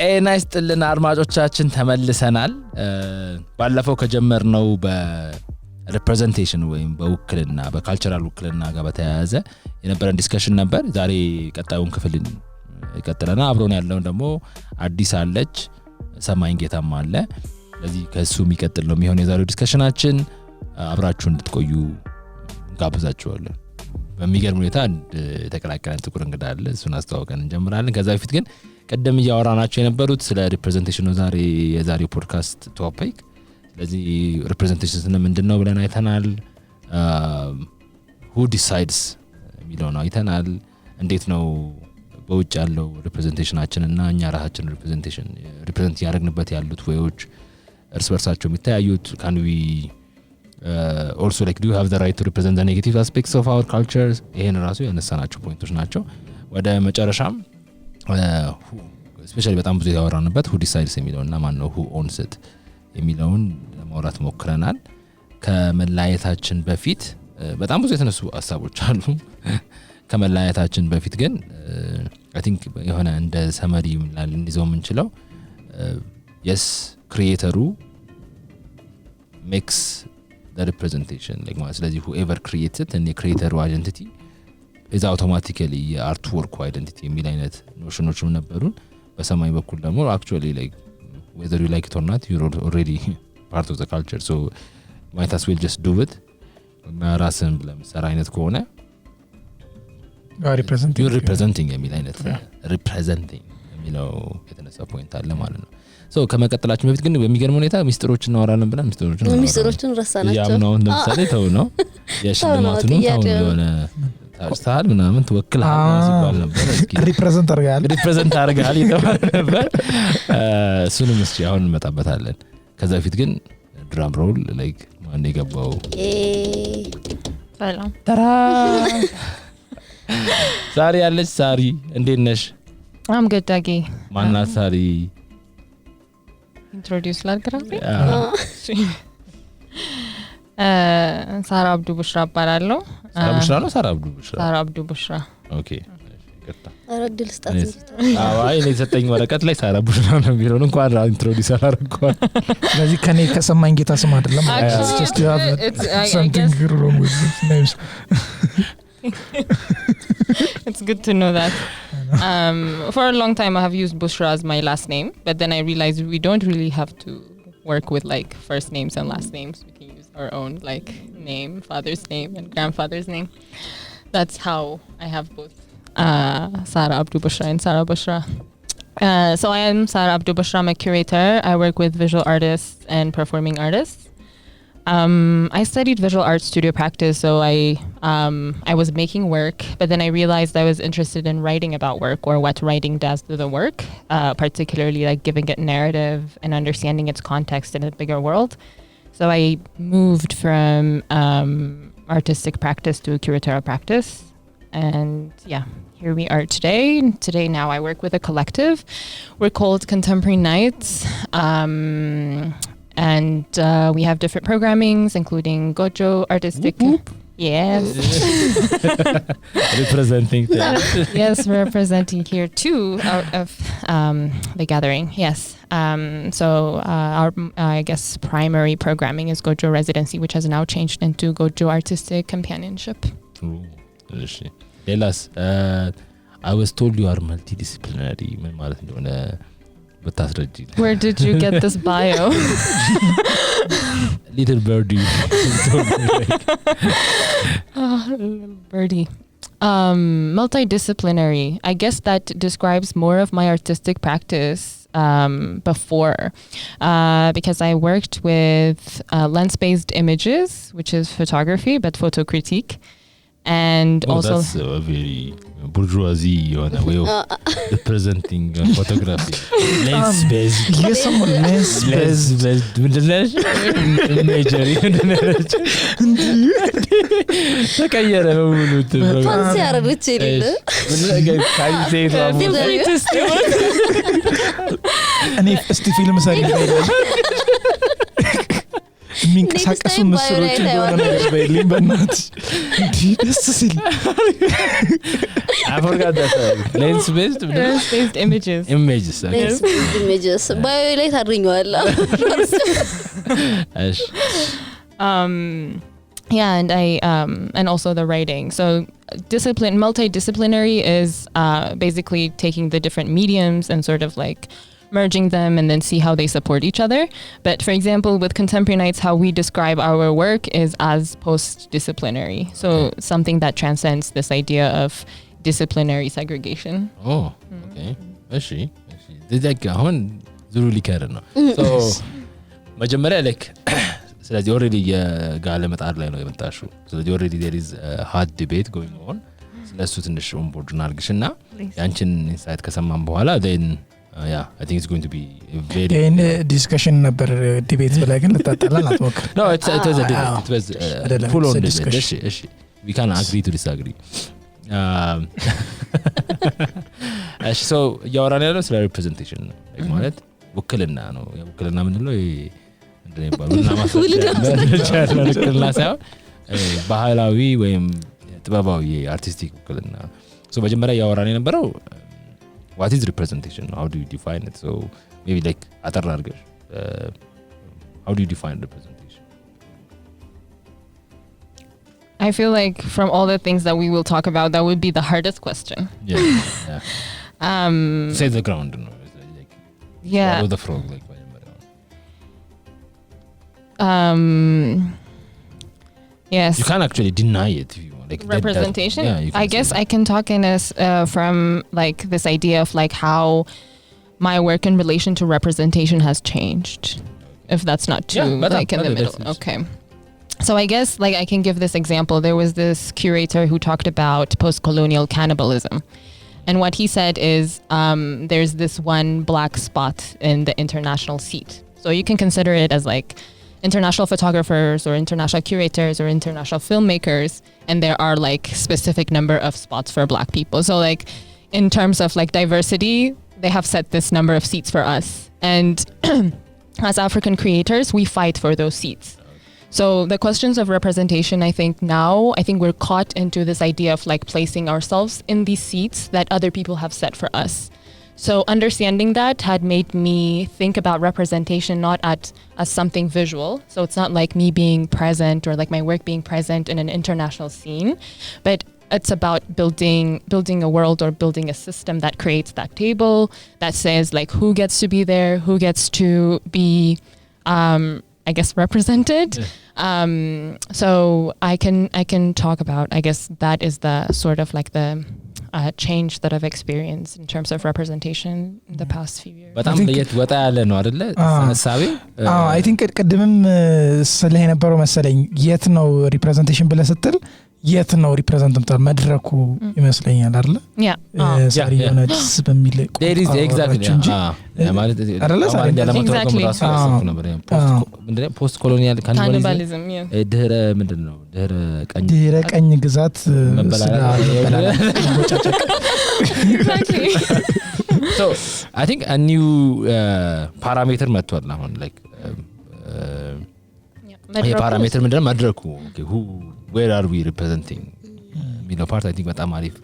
ጤና ይስጥልን አድማጮቻችን ተመልሰናል ባለፈው ከጀመርነው በሪፕሬዘንቴሽን ወይም በውክልና በካልቸራል ውክልና ጋር በተያያዘ የነበረን ዲስከሽን ነበር ዛሬ ቀጣዩን ክፍል ይቀጥለና አብሮን ያለው ደግሞ አዲስ አለች ሰማይን ጌታም አለ ስለዚህ ከሱ የሚቀጥል ነው የሚሆነው የዛሬው ዲስከሽናችን አብራችሁ እንድትቆዩ ጋብዛችኋለሁ በሚገርም ሁኔታ ተቀላቀለን ጥቁር እንግዳ አለ እሱን አስተዋውቀን እንጀምራለን ከዛ በፊት ግን ቀደም ያወራናቸው የነበሩት ስለ ሪፕሬዘንቴሽን ነው ዛሬ የዛሬው ፖድካስት ቶፒክ ስለዚህ ሪፕሬዘንቴሽን ምንድነው ብለን አይተናል who decides የሚለውን አይተናል እንዴት ነው በውጭ ያለው ሪፕሬዘንቴሽናችን እና እኛ ራሳችን ሪፕሬዘንት ያደረግንበት ያሉት ወይዎች እርስ በርሳቸው የሚታያዩት can we also like do you have the right to represent the negative aspects of our culture ይሄን ራሱ ያነሳናቸው ፖይንቶች ናቸው ወደ መጨረሻም especially በጣም ብዙ ያወራንበት who decides የሚለውና ማን ነው who owns it የሚለውን ለማውራት ሞክረናል ከመላየታችን በፊት በጣም ብዙ የተነሱ ሐሳቦች አሉ ከመላየታችን በፊት ግን I think የሆነ እንደ ሰመሪ ልንይዘው የምንችለው yes creator makes the representation like ስለዚህ whoever creates it and the creator identity is automatically artwork identity የሚል አይነት ኖሽኖችም ነበሩን በሰማይ በኩል ደግሞ actually like whether you like it or not you're already part of the culture so might as well just do it ራስን ለምሳሌ አይነት ከሆነ representing የሚል አይነት representing የሚለው የተነሳ ፖይንት አለ ማለት ነው so ከመቀጠላችን በፊት ግን በሚገርም ሁኔታ ሚስጥሮችን እናወራለን ብለን ሚስጥሮችን ረሳናቸው ያው ነው ለምሳሌ ተው ነው የሽልማቱን ታው የሆነ ታስታል ምናምን ተወክለሃል ሲባል ነበር እስኪ ሪፕሬዘንት አርጋል ይተባል ነበር እሱንም እስኪ አሁን እንመጣበታለን ከዛ በፊት ግን ድራም ሮል ላይክ ማን የገባው ሰላም ተራ ሳሪ ያለች ሳሪ እንዴት ነሽ I'm good Dagi ማናት ሳሪ introduce ላድርግ ሳራ አብዱ ቡሽራ ባላለው ሳራ ቡሽራ ነው ሳራ አብዱ ቡሽራ ሳራ አብዱ ቡሽራ ኦኬ ይቅርታ አረድል ስጣት አይ እኔ ሰጠኝ ወረቀት ላይ ሳራ ቡሽራ ነው የሚለው እንኳን ኢንትሮዲዩስ አላረጋው ስለዚህ ከኔ ከሰማኝ ጌታ ስም አይደለም just you have something wrong with this names it's good to know that for a long time I have used Bushra as my last name but then I realized we don't really have to work with like first names and last names we can use our own like name father's name and grandfather's name that's how I have both Sara Abdu Bushra and Sara Bushra so I am Sara Abdu Bushra I'm a curator I work with visual artists and performing artists I studied visual art studio practice so I was making work but then I realized I was interested in writing about work or what writing does to the work particularly like giving it narrative and understanding its context in a bigger world so I moved from artistic practice to curatorial practice and yeah here we are today now I work with a collective we're called Contemporary Nights and we have different programmings including Gojo artistic yes representing yes we're representing here too out of the gathering yes so our I guess primary programming is Gojo residency which has now changed into Gojo artistic companionship Elas I was told you are multidisciplinary ምን ማለት እንደሆነ በታስረጂ Where did you get this bio little birdie little birdie multidisciplinary I guess that describes more of my artistic practice before because I worked with lens-based images which is photography but photo critique and also that's a very bourgeoisie way of representing photography lens-based yes someone lens-based imagery ተቀየረ በሙሉት ፋንሲ ያረዱት ይልል እኔ እስቲ ፊልም ሰሪ የሚንቀሳቀሱ ምስሎች እንደሆነ ነገር በይልኝ በእናትሽ እንዲህ ደስ ሲል I forgot that lens based images. Images. Okay. Images. By አድርኛለሁ እሺ Yeah, and and also the writing. So multidisciplinary is basically taking the different mediums and sort of like merging them and then see how they support each other. But for example, with Contemporary Nights, how we describe our work is as post-disciplinary. So something that transcends this idea of disciplinary segregation. Oh, okay. እሺ ደግ አሁን ዙሩ ሊከር ነው so መጀመሪያ like ስለዚህ already የጋለ መጣር ላይ ነው የመጣሽው ስለዚህ already there is a hard debate going on ስለሱ ትንሽ ኦንቦርድ እናርግሽና ያንቺን ኢንሳይት ከሰማን በኋላ then yeah I think it's going to be a very in discussion ነበር debate በላይ ግን ልታጣላን አትሞክር no it was a debate it was full on debate እሺ we can agree to disagree እሺ so ያወራን ያለው ስለ representation ነው ማለት ውክልና ነው ውክልና ምንድነው እንደነበርና ማስረጃ ባህላዊ ወይም ጥበባዊ አርቲስቲክ ውክልና so መጀመሪያ ያወራን የነበረው what is representation how do you define it so maybe like አጠር አድርገሽ how do you define representation I feel like from all the things that we will talk about that would be the hardest question yeah say the ground no like yeah follow the frog like yes you can't actually deny it if you want like representation yeah, I guess I can talk in a from like this idea of like how my work in relation to representation has changed if that's not too like in the middle okay so I guess like I can give this example there was this curator who talked about post-colonial cannibalism and what he said is there's this one black spot in the international seat so you can consider it as like international photographers or international curators or international filmmakers and there are like specific number of spots for black people so like in terms of like diversity they have set this number of seats for us and as African creators we fight for those seats so the questions of representation I think we're caught into this idea of like placing ourselves in these seats that other people have set for us so understanding that had made me think about representation not as something visual. So it's not like me being present or like my work being present in an international scene, but it's about building a world or building a system that creates that table that says like who gets to be there, who gets to be, I guess, represented. Yeah. So I can talk about, I guess that is the sort of like the change that I've experienced in terms of representation in the past few years. በጣም ለየት ወጣ ያለ ነው አይደለ ሐሳቤ I think ቀድምም ስለህ የነበረው መሰለኝ የት ነው ሪፕሬዘንቴሽን ብለህ ስትል የት ነው ሪፕሬዘንት መድረኩ ይመስለኛል አይደል ሳሪ የሆነ ደስ በሚል there is exactly ማለት አማርኛ ለማተርጎም ራሱ ያሰብኩ ነበር ምንድነው ፖስት ኮሎኒያል ካኒባሊዝም ድህረ ምንድነው ድህረ ቀኝ ግዛት Exactly. So I think a new parameter መጥቷል አሁን like parameter ምንድነው መድረኩ who where are we representing ሚለው ፓርት I think በጣም አሪፍ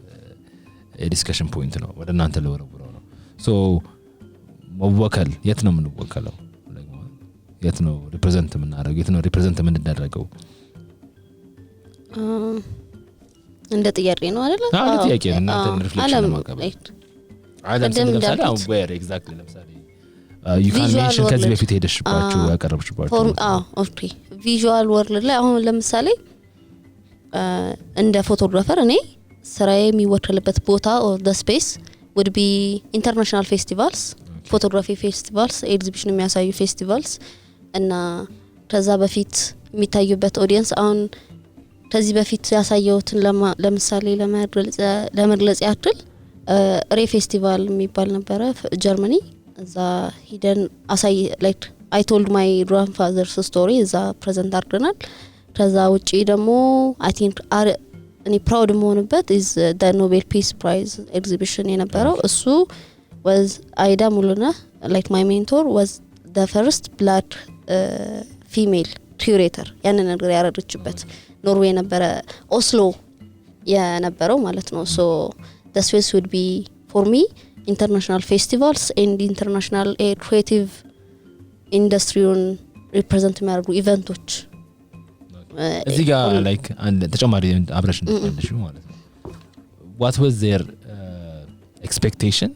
ዲስከሽን ፖይንት ነው ወደ እናንተ ለወረውረው ነው so መወከል የት ነው የምንወከለው የት ነው ሪፕሬዘንት የምናደርገው የት ነው ሪፕሬዘንት የምንደረገው እንደ ጥያቄ ነው አይደል አዎ ጥያቄ ነው እናንተ ሪፍሌክሽን ማቀበል አይደለም ለምሳሌ where exactly ለምሳሌ you can mention ከዚህ በፊት ሄደሽባችሁ ያቀረብሽባችሁ ኦኬ ቪዥዋል ወርልድ ላይ አሁን ለምሳሌ እንደ ፎቶግራፈር እኔ ስራዬ የሚወከልበት ቦታ or the space would be international festivals photography festivals exhibition የሚያሳዩ festivals እና ከዛ በፊት የሚታዩበት ኦዲየንስ አሁን ከዚህ በፊት ያሳየውትን ለምሳሌ ለመግለጽ ያክል ሬ ፌስቲቫል የሚባል ነበረ ጀርመኒ እዛ ሂደን አሳይ like I told my grandfather's story እዛ ፕሬዘንት አድርገናል ከዛ ውጪ ደግሞ I think እኔ ፕራውድ መሆንበት is the Nobel Peace Prize exhibition የነበረው እሱ was አይዳ ሙሉና like my mentor was the first black female curator ያንን ነገር ያረደችበት ኖርዌይ ነበረ ኦስሎ የነበረው ማለት ነው so the space would be for me international festivals and international creative industry on represent የሚያደርጉ ኢቨንቶች እዚህ ጋር like አንድ ተጨማሪ አብረሽ እንድትመልሺ ማለት ነው what was their expectation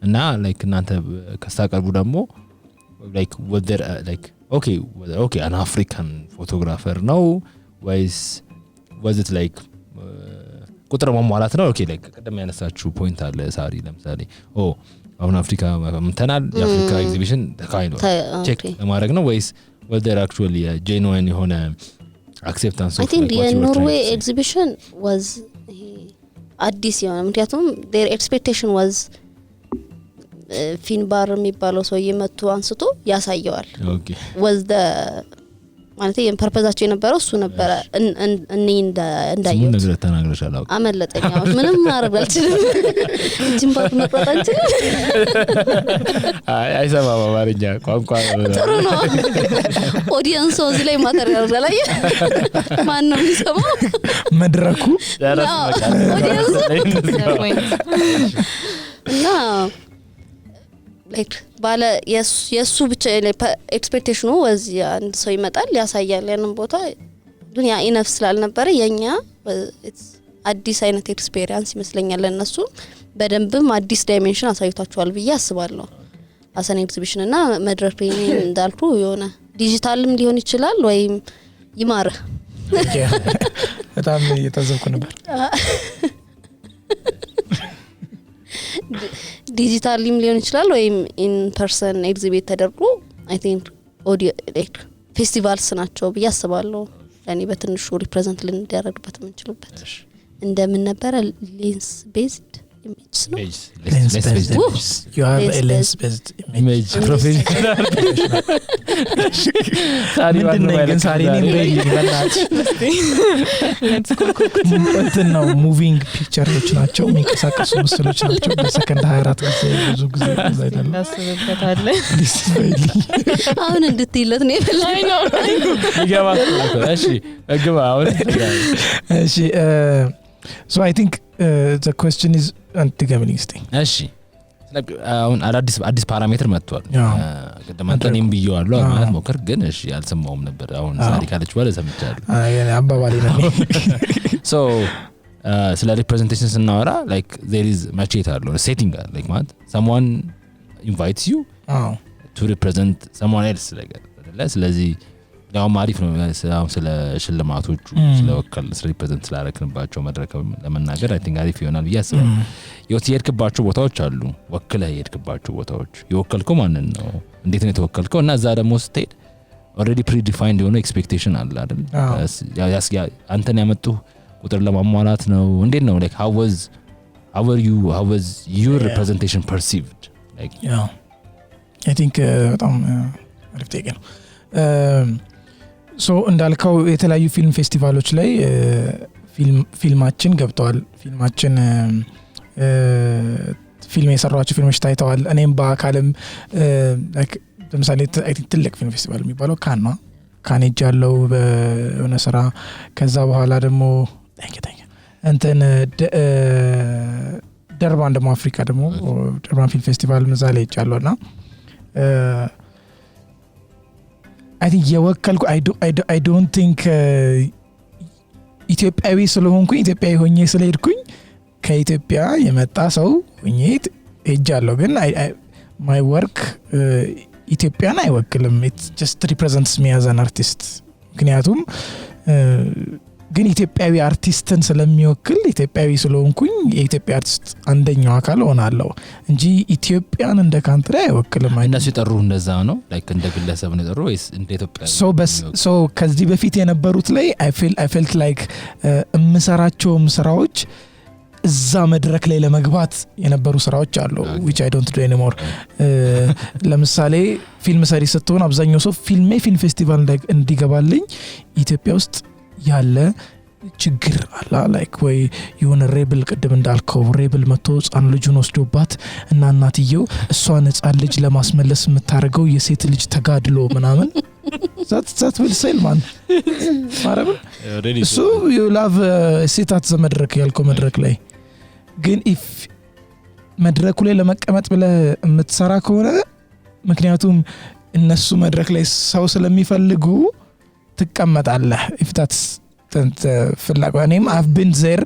እና like እናንተ ከስታቀርቡ ደግሞ like was there like okay an African photographer ነው ወይስ was it like ቁጥር ማሟላት ነው okay like ቀደም ያነሳችሁ ፖይንት አለ ሳሪ ለምሳሌ አሁን አፍሪካ ምንተናል የአፍሪካ ኤግዚቢሽን ተካሂዷል ቼክ ለማድረግ ነው ወይስ was there actually a genuine የሆነ acceptance I think the Norway exhibition was አዲስ የሆነ ምክንያቱም their expectation was ፊንባር የሚባለው ሰው የመጡ አንስቶ ያሳየዋል okay was the ማለት የፐርፐዛቸው የነበረው እሱ ነበር እኔ እንዳየው ነገር ተናግረሻል አው አመለጠኝ ምንም ማድረግ አልችልም ጅምባር መጥራት አልችልም አይሰማም አማርኛ ቋንቋ ጥሩ ነው ኦዲየንስ እዚህ ላይ ማተር ያደርጋል ማን ነው የሚሰማው መድረኩ ኦዲየንስ እና like ባለ የሱ ብቻ ኤክስፔክቴሽኑ ወዚህ አንድ ሰው ይመጣል ያሳያል ያንን ቦታ ግን ያ ኢነፍ ስላልነበረ የኛ አዲስ አይነት ኤክስፒሪየንስ ይመስለኛል ለነሱ በደንብም አዲስ ዳይሜንሽን አሳይቷቸዋል ብዬ አስባለሁ አሰን ኤግዚቢሽን እና መድረክ ላይ እንዳልኩ የሆነ ዲጂታልም ሊሆን ይችላል ወይም ይማር በጣም እየተዘብኩ ነበር ዲጂታልም ሊሆን ይችላል ወይም ኢን ፐርሰን ኤግዚቢት ተደርጎ አይ ቲንክ ኦዲዮ ላይክ ፌስቲቫልስ ናቸው ብዬ አስባለሁ ለኔ በትንሹ ሪፕሬዘንት ልንደረግበት የምንችልበት እንደምን ነበር ሌንስ ቤዝድ ኢሜጅ ነው lens based you have a lens based image professional ሳሪ ነኝ በእናት እንትን ነው ሙቪንግ ፒክቸሮች ናቸው የሚንቀሳቀሱ ምስሎች ናቸው በሰከንድ 24 ጊዜ ብዙ ጊዜ አይደለም እናስብበታለ አሁን እንድትይለት ነው ይፈልጋይ ነው ይገባል እሺ እግባ አሁን እሺ so I think the question is anti-gambling thing እሺ አሁን አዲስ ፓራሜትር መጥቷል ከተማንተንም ቢያዋለው ማለት ሞከር ግን እሺ ያልሰማውም ነበር አሁን ዛሬ ካለች በኋላ ሰምቻለሁ አባባሌ ነው so ስለ representation ስናወራ like there is match አለው setting like ማለት someone invites you to represent someone else like አይደለ ስለዚህ ያው ማሪፍ ነው ስለ ሽልማቶቹ ስለ ወከል ስለ ሪፕሬዘንት ስላረክንባቸው መድረክ ለመናገር አይ ቲንክ አሪፍ ይሆናል ብዬ አስባለሁ የወከልክባቸው ቦታዎች አሉ ወከለ የሄድክባቸው ቦታዎች የወከልከው ማንን ነው እንዴት ነው የተወከልከው እና እዛ ደግሞ ስትሄድ already predefined የሆነ expectation አለ አይደል አንተን ያመጡ ቁጥር ለማሟላት ነው እንዴት ነው like how was your representation perceived like I think በጣም አሪፍ ጥያቄ ነው ሶ እንዳልከው የተለያዩ ፊልም ፌስቲቫሎች ላይ ፊልማችን ገብተዋል ፊልማችን ፊልም የሰራቸው ፊልሞች ታይተዋል እኔም በአካልም ለምሳሌ ትልቅ ፊልም ፌስቲቫል የሚባለው ካን ሄጃለሁ በሆነ ስራ ከዛ በኋላ ደግሞ እንትን ደርባን ደግሞ አፍሪካ ደግሞ ደርባን ፊልም ፌስቲቫል ምዛሌ ሄጃለሁና I think የወከልኩ I don't think ኢትዮጵያዊ ስለሆንኩኝ ኢትዮጵያዊ ሆኜ ስለሄድኩኝ ከኢትዮጵያ የመጣ ሰው ሆኜ ሄጃለሁ ግን my work ኢትዮጵያን አይወክልም it just represents me as an artist ምክንያቱም ግን ኢትዮጵያዊ አርቲስትን ስለሚወክል ኢትዮጵያዊ ስለሆንኩኝ የኢትዮጵያ አርቲስት አንደኛው አካል ሆናለሁ እንጂ ኢትዮጵያን እንደ ካንትሪ አይወክልም እነሱ ይጠሩ እንደዛ ነው ላይክ እንደ ግለሰብ ነው ይጠሩ ወይስ እንደ ኢትዮጵያ so ከዚህ በፊት የነበሩት ላይ I felt like እምሰራቸውም ስራዎች እዛ መድረክ ላይ ለመግባት የነበሩ ስራዎች አሉ which I don't do anymore ለምሳሌ ፊልም ሰሪ ስትሆን አብዛኛው ሰው ፊልም ፌስቲቫል እንዲገባልኝ ኢትዮጵያ ውስጥ ያለ ችግር አለ ላይክ ወይ የሆነ ሬብል ቅድም እንዳልከው ሬብል መጥቶ ጻን ልጁን ወስዶባት እና እናትየው እሷን ጻን ልጅ ለማስመለስ የምታረገው የሴት ልጅ ተጋድሎ ምናምን that will sell man ማረብ so you love ሴታት ዘመድረክ ያልከው መድረክ ላይ ግን if መድረኩ ላይ ለመቀመጥ ብለ የምትሰራ ከሆነ ምክንያቱም እነሱ መድረክ ላይ ሰው ስለሚፈልጉ ትቀመጣለህ if that's ፍላጎኔም I've been there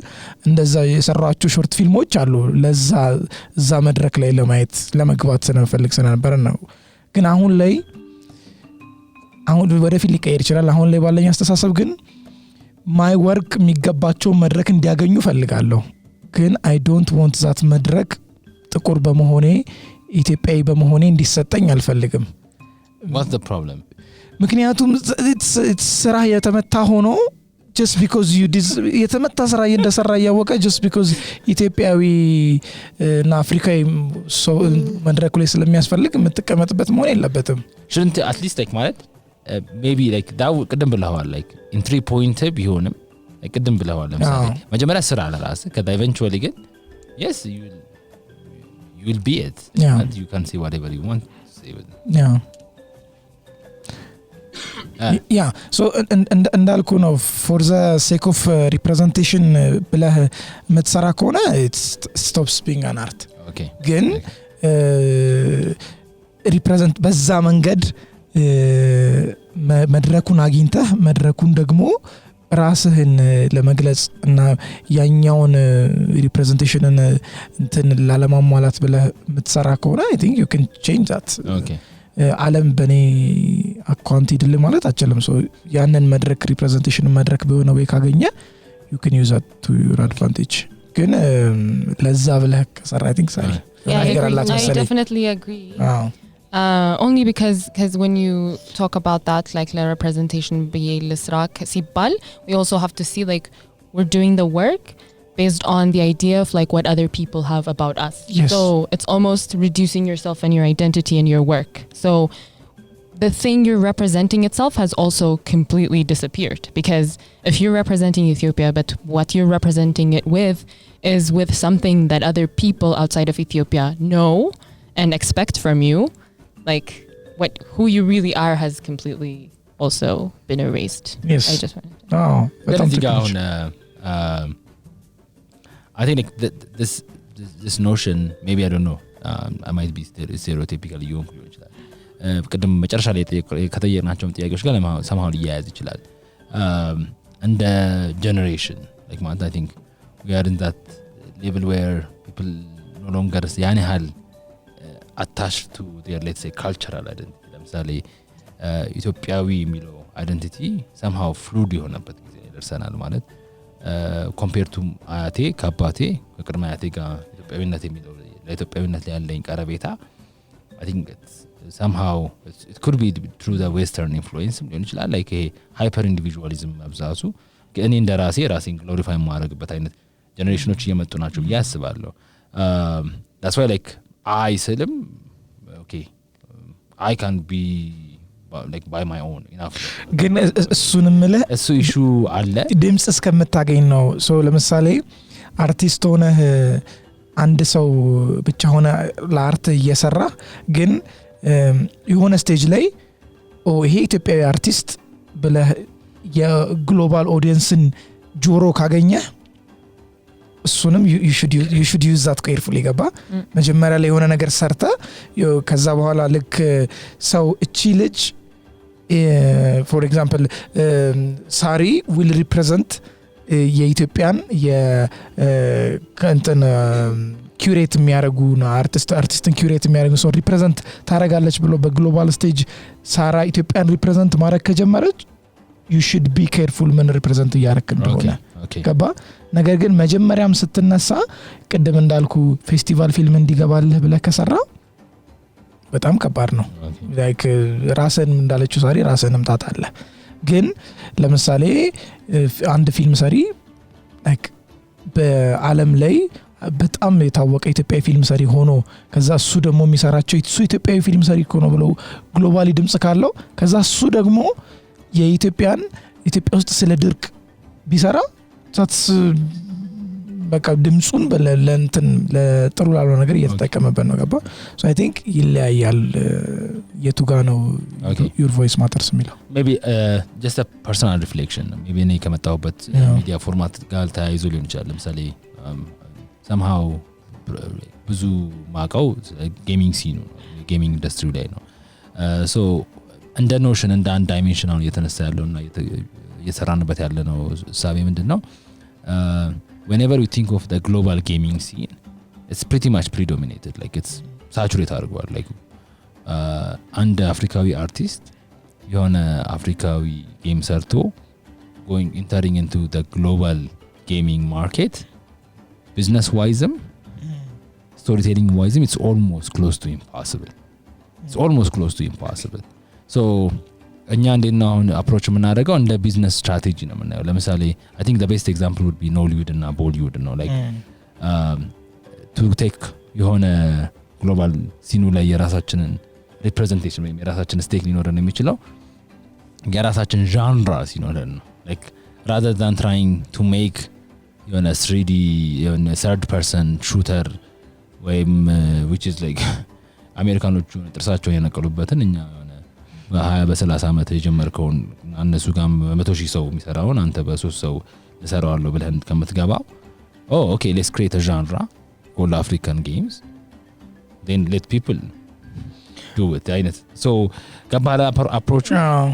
እንደዛ የሰራቸው ሾርት ፊልሞች አሉ ለዛ እዛ መድረክ ላይ ለማየት ለመግባት ስለፈልግ ስለነበር ነው ግን አሁን ወደፊት ሊቀየር ይችላል አሁን ላይ ባለኝ አስተሳሰብ ግን my work የሚገባቸው መድረክ እንዲያገኙ ፈልጋለሁ ግን I don't want that መድረክ ጥቁር በመሆኔ ኢትዮጵያዊ በመሆኔ እንዲሰጠኝ አልፈልግም what's the problem ምክንያቱም it's ስራ የተመታ ሆኖ just because you የተመታ ስራ እንደሰራ ያወቀ just because ኢትዮጵያዊ እና አፍሪካዊ መድረኩ ላይ ስለሚያስፈልግ የምትቀመጥበት መሆን የለበትም shouldn't at least like ማለት maybe like that ቅድም ብለዋል like in 3 point ቢሆንም ቅድም ብለዋል ለምሳሌ መጀመሪያ ስራ አላራስ ከዛ eventually ግን yes you will be it and you can say whatever you want to say with it. Yeah so እንዳልኩ ነው for the sake of representation ብለህ መትሰራ ከሆነ it stops being an art okay ግን represent በዛ መንገድ መድረኩን አግኝተህ መድረኩን ደግሞ ራስህን ለመግለጽ እና ያኛውን representationን እንትን ላለማሟላት ብለህ መትሰራ ከሆነ I think you can change that okay ዓለም በኔ አካውንት ይድል ማለት አችልም ሶ ያንን መድረክ ሪፕሬዘንቴሽን መድረክ በሆነ ወይ ካገኘ you can use that to your advantage ግን ለዛ ብለህ ከሰራ I think sorry I definitely agree only because when you talk about that like the representation በየልስራክ ሲባል we also have to see like we're doing the work based on the idea of like what other people have about us. Yes. So it's almost reducing yourself and your identity in your work. So the thing you're representing itself has also completely disappeared because if you're representing Ethiopia but what you're representing it with is with something that other people outside of Ethiopia know and expect from you, like who you really are has completely also been erased. Yes. I just wanted to I think like this notion maybe I don't know I might be stereotypical young ይችላል ቅድም መጨረሻ ላይ ከተየናቸው ጥያቄዎች ጋር somehow ሊያያዝ ይችላል እንደ generation like I think we are in that level where people no longer ያን ያህል attached to their let's say cultural identity ለምሳሌ ኢትዮጵያዊ የሚለው identity somehow fluid የሆነበት ጊዜ ደርሰናል ማለት compared to አያቴ ከአባቴ ከቅድመ አያቴ ጋር ኢትዮጵያዊነት የሚለው ለኢትዮጵያዊነት ላይ ያለኝ ቀረቤታ I think somehow it could be through the western influence ሊሆን ይችላል like ይሄ hyper individualism መብዛቱ እኔ እንደራሴ ራሴን glorify ማድረግበት አይነት ጀነሬሽኖች እየመጡ ናቸው ብዬ አስባለሁ that's why like I ስልም okay I can be like by my own enough ግን እሱንም ምለ እሱ ኢሹ አለ ድምጽ እስከምታገኝ ነው ሶ ለምሳሌ አርቲስት ሆነ አንድ ሰው ብቻ ሆነ ለአርት እየሰራ ግን የሆነ ስቴጅ ላይ ይሄ ኢትዮጵያዊ አርቲስት ብለህ የግሎባል ኦዲየንስን ጆሮ ካገኘ እሱንም you should use that carefully ገባ መጀመሪያ ላይ የሆነ ነገር ሰርተ ከዛ በኋላ ልክ ሰው እቺ ልጅ for example ሳሪ will represent የኢትዮጵያን የከንተን ኩሬት የሚያደርጉ አርቲስትን ኩሬት የሚያደርጉ ሰው ሪፕሬዘንት ታረጋለች ብሎ በግሎባል ስቴጅ ሳራ ኢትዮጵያን ሪፕሬዘንት ማድረግ ከጀመረች you should be careful ምን ሪፕሬዘንት ያደርክ እንደሆነ ገባ ነገር ግን መጀመሪያም ስትነሳ ቅድም እንዳልኩ ፌስቲቫል ፊልም እንዲገባልህ ብለህ ከሰራ በጣም ከባድ ነው ላይክ ራስን እንዳለችው ሳሪ ራስንም ታጣለህ ግን ለምሳሌ አንድ ፊልም ሰሪ ላይክ በአለም ላይ በጣም የታወቀ ኢትዮጵያዊ ፊልም ሰሪ ሆኖ ከዛ እሱ ደግሞ የሚሰራቸው ኢትዮጵያዊ ፊልም ሰሪ ሆኖ ብለው ግሎባሊ ድምጽ ካለው ከዛ እሱ ደግሞ ኢትዮጵያ ውስጥ ስለ ድርቅ ቢሰራ ታትስ በቃ ድምጹን ለእንትን ለጥሩ ላለው ነገር እየተጠቀመበት ነው ገባ so I think ይለያያል የቱ ጋር ነው your voice matters የሚለው maybe just a personal reflection maybe እኔ ከመጣሁበት ሚዲያ ፎርማት ጋር ተያይዞ ሊሆን ይችላል ለምሳሌ somehow ብዙ ማቀው ጌሚንግ ሲኑ ነው ጌሚንግ ኢንዱስትሪ ላይ ነው so እንደ ኖሽን እንደ አንድ ዳይሜንሽን አሁን እየተነሳ ያለውና እየሰራንበት ያለ ነው ሳቤ ምንድነው whenever we think of the global gaming scene it's pretty much predominated like it's saturated አድርጓል like አንድ አፍሪካዊ አርቲስት የሆነ አፍሪካዊ ጌም ሰርቶ going entering into the global gaming market business wise storytelling wise it's almost close to impossible so እኛ እንደና አሁን አፕሮች የምናደርገው እንደ ቢዝነስ ስትራቴጂ ነው የምናየው ለምሳሌ I think the best example would be Nollywood እና Bollywood ነው like to take የሆነ ግሎባል ሲኑ ላይ የራሳችንን ሪፕሬዘንቴሽን ወይም የራሳችንን ስቴክ ሊኖረን የሚችለው የራሳችን ዣንራ ሲኖረን ነው like rather than trying to make የሆነ 3D የሆነ third person shooter ወይም which is like አሜሪካኖቹ ጥርሳቸው የነቀሉበትን እኛ የሆነ በ20 በ30 አመት የጀመርከውን እነሱ ጋር 100,000 ሰው የሚሰራውን አንተ በ3 ሰው ልሰራዋለሁ ብለህ ከምትገባው okay let's create a genre called African games then let people do it so gabala approach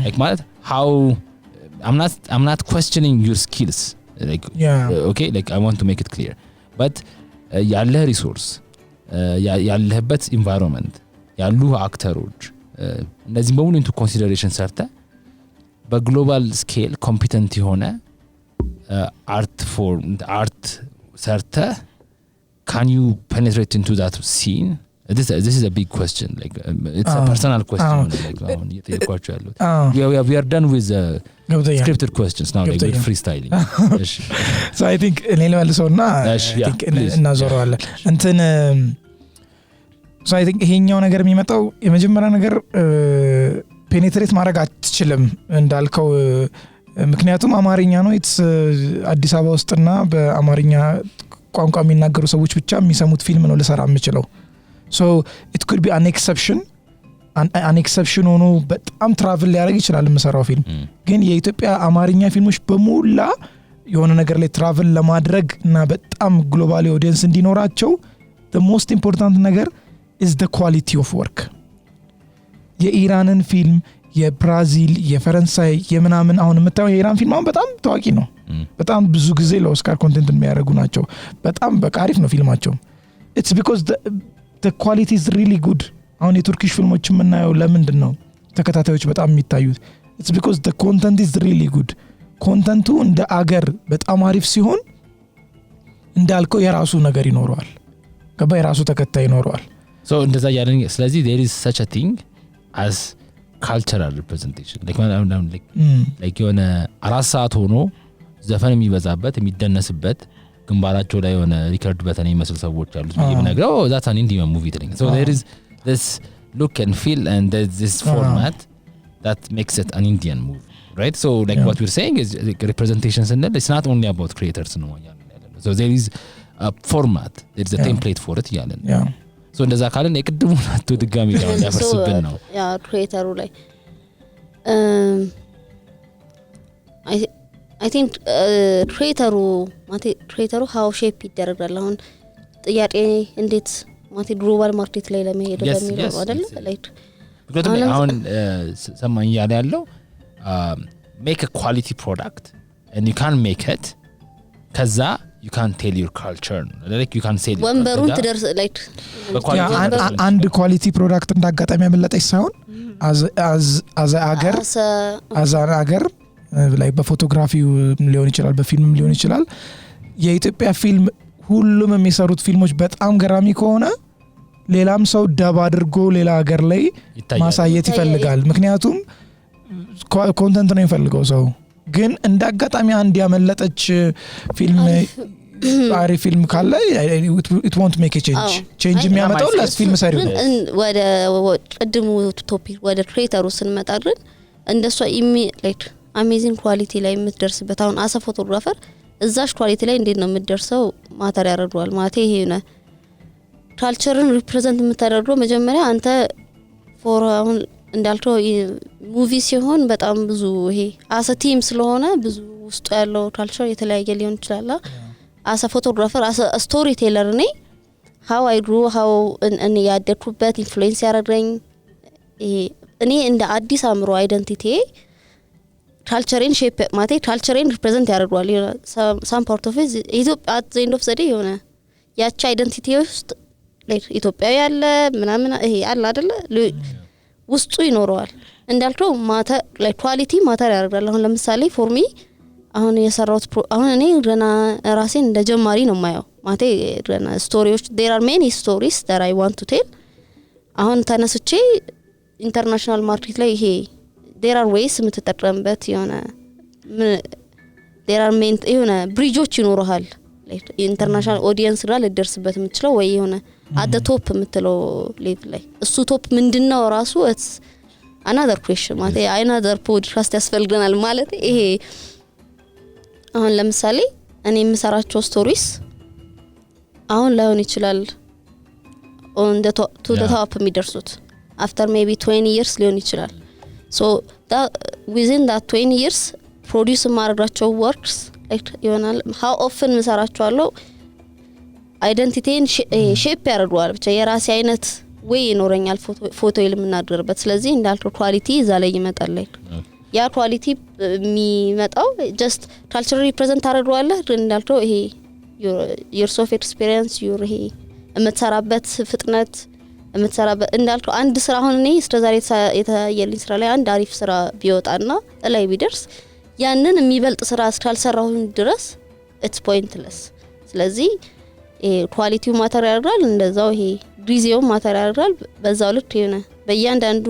like ማለት how I'm not questioning your skills like okay like I want to make it clear but ያለ ሪሶርስ ያለህበት environment ያሉ አክተሮች እነዚህ በሙሉ into consideration ሰርተ በግሎባል ስኬል ኮምፒተንት የሆነ art ሰርተ can you penetrate into that scene this is a big question like it's a personal question like አሁን እየጠየኳችሁ ያሉት we are done with scripted questions now like we're freestyling so I think ሌላ መልሶና I think እናዞረዋለን እንትን so I think ይሄኛው ነገር የሚመጣው የመጀመሪያ ነገር ፔኔትሬት ማድረግ አትችልም እንዳልከው ምክንያቱም አማርኛ ነው አዲስ አበባ ውስጥና በአማርኛ ቋንቋ የሚናገሩ ሰዎች ብቻ የሚሰሙት ፊልም ነው ለሰራ የምችለው so it could be an exception ሆኖ በጣም ትራቭል ሊያደርግ ይችላል የምሰራው ፊልም ግን የኢትዮጵያ አማርኛ ፊልሞች በሙላ የሆነ ነገር ላይ ትራቭል ለማድረግ እና በጣም ግሎባል ኦዲየንስ እንዲኖራቸው the most important ነገር is the quality of work የኢራንን ፊልም የብራዚል የፈረንሳይ የምናምን አሁን የምታየው የኢራን ፊልም አሁን በጣም ታዋቂ ነው በጣም ብዙ ጊዜ ለኦስካር ኮንቴንት የሚያደርጉ ናቸው በጣም በቃሪፍ ነው ፊልማቸው it's because the quality is really good አሁን የቱርኪሽ ፊልሞች የምናየው ለምንድን ነው ተከታታዮች በጣም የሚታዩት it's because the content is really good ኮንተንቱ እንደ አገር በጣም አሪፍ ሲሆን እንዳልከው የራሱ ነገር ይኖረዋል ገባ የራሱ ተከታይ ይኖረዋል so እንደዛ ያለን ስለዚህ there is such a thing as cultural representation like የሆነ 4 ሰዓት ሆኖ ዘፈን የሚበዛበት የሚደነስበት ግንባራቸው ላይ የሆነ ሪከርድ በተን የሚመስል ሰዎች አሉት የሚነግረው that's an Indian movie thing so there is this look and feel and there's this format that makes it an Indian movie right so like what we're saying is like representations and it's not only about creators no so there is a format there is a template for it ያለን so እንደዛ ካለን የቅድሙ ናቱ ድጋሚ ጋር ያፈርስብን ነው ያ ክሬተሩ ላይ I think creator how shape ይደረጋል አሁን ጥያቄ እንዴት ማቴ ግሎባል ማርኬት ላይ ለመሄድ በሚለው አይደል like because አሁን ሰማኝ ያለው make a quality product and you can't make it ከዛ you can't tell your culture like you can't say ወንበሩን ትደርስ like አንድ ኳሊቲ ፕሮዳክት እንዳጋጣሚ ያመለጠች ሳይሆን as an አገር ላይ በፎቶግራፊው ሊሆን ይችላል በፊልምም ሊሆን ይችላል የኢትዮጵያ ፊልም ሁሉም የሚሰሩት ፊልሞች በጣም ገራሚ ከሆነ ሌላም ሰው ደባ አድርጎ ሌላ ሀገር ላይ ማሳየት ይፈልጋል ምክንያቱም ኮንተንት ነው የሚፈልገው ሰው ግን እንዳጋጣሚ አንድ ያመለጠች ፊልም አሪፍ ፊልም ካለ it won't make a change የሚያመጣው ለስ ፊልም ሰሪው ወደ ቀድሙ ቶፒክ ወደ ክሬተሩ ስንመጣ ግን እንደሷ like amazing quality ላይ የምትደርስበት አሁን አሰ ፎቶግራፈር እዛሽ ኳሊቲ ላይ እንዴት ነው የምትደርሰው ማተር ያረዷል ማለት ይሄ ነው ካልቸርን ሪፕሬዘንት የምታደርገው መጀመሪያ አንተ ፎር አሁን እንዳልከው ሙቪ ሲሆን በጣም ብዙ ይሄ አሰ ቲም ስለሆነ ብዙ ውስጥ ያለው ካልቸር የተለያየ ሊሆን ይችላል as a photographer as a storyteller እኔ how I grew how እኔ ያደኩበት ኢንፍሉዌንስ ያደረገኝ እኔ እንደ አዲስ አምሮ አይደንቲቲ ካልቸሬን ሼፕ ማለት ካልቸሬን ሪፕሬዘንት ያደርጋል some part of it ኢትዮጵያ at the end of the day የሆነ ያቺ አይደንቲቲ ውስጥ like ኢትዮጵያዊ ያለ ምናምን ይሄ አለ አይደለ ውስጡ ይኖረዋል እንዳልከው ማተር like ኳሊቲ ማተር ያደርጋል አሁን ለምሳሌ for me አሁን የሰራውት አሁን እኔ ገና ራሴን እንደ ጀማሪ ነው ማየው ማለት ገና ስቶሪዎች there are many stories that I want to tell አሁን ተነስቼ ኢንተርናሽናል ማርኬት ላይ ይሄ there are ways የምትጠቀምበት የሆነ there are main የሆነ ብሪጆች ይኖርሃል like ኢንተርናሽናል ኦዲየንስ ጋር ልደርስበት የምትችለው ወይ የሆነ at the top የምትለው ሌቭል ላይ እሱ ቶፕ ምንድነው ራሱ it's another question ማለት another podcast ያስፈልገናል ማለት ይሄ አሁን ለምሳሌ እኔ የምሰራቸው ስቶሪስ አሁን ላይሆን ይችላል on the top to the top የሚደርሱት after maybe 20 years ሊሆን ይችላል so that within that 20 years produce ማድረጋቸው works like ይሆናል how often ምሰራቸዋለሁ አይደንቲቲን ሼፕ ያደርጋል ብቻ የራሴ አይነት ወይ ይኖረኛል ፎቶ የምናደርበት ስለዚህ እንዳልኩ ኳሊቲ እዛ ላይ ይመጣል like ያ ኳሊቲ የሚመጣው just culture represent አደርጋለሁ እንዳልኩ ይሄ your soft experience your ይሄ የምትሰራበት ፍጥነት የምትሰራበት እንዳልኩ አንድ ስራ አሁን እኔ እስከዛሬ የታየልኝ ስራ ላይ አንድ አሪፍ ስራ ቢወጣና ላይ ቢደርስ ያንን የሚበልጥ ስራ እስካልሰራሁ ድረስ it's pointless ስለዚህ ኳሊቲው ማተር ያደርጋል እንደዛው ይሄ ጊዜው ማተር ያደርጋል በዛው ልክ የሆነ በእያንዳንዱ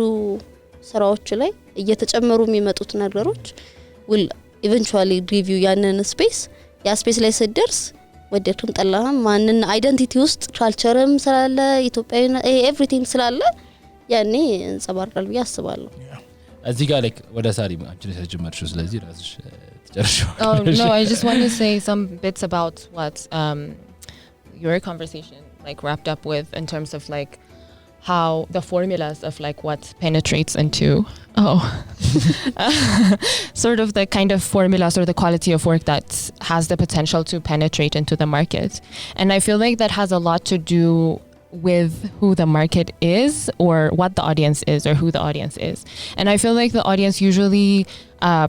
ስራዎች ላይ እየተጨመሩ የሚመጡት ነገሮች will eventually give you ያንን ስፔስ ያ ስፔስ ላይ ሲደርስ ወደቱም ጠላህም ማንን አይደንቲቲ ውስጥ ካልቸርም ስላለ ኢትዮጵያዊ ኤቭሪቲንግ ስላለ ያኔ እንጸባርቃል ብዬ አስባለሁ እዚህ ጋር like ወደ ሳሪ አንቺ ነሽ ጀመርሽው ስለዚህ ራስሽ ተጨርሽው no I just want to say some bits about what your conversation like wrapped up with in terms of like how the formulas of like what penetrates into sort of the kind of formulas or the quality of work that has the potential to penetrate into the market and I feel like that has a lot to do with who the market is or what the audience is or who the audience is and I feel like the audience usually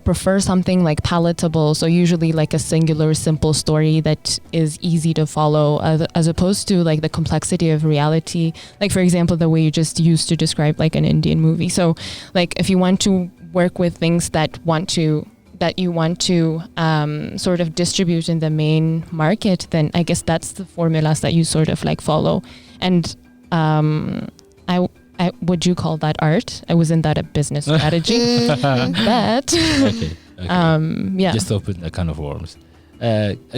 prefer something like palatable so usually like a singular simple story that is easy to follow as opposed to like the complexity of reality like for example the way you just used to describe like an Indian movie so like if you want to work with things that you want to sort of distribute in the main market then I guess that's the formulas that you sort of like follow and I would you call that art? I wasn't that a business strategy, but okay. yeah. Just open the can of worms.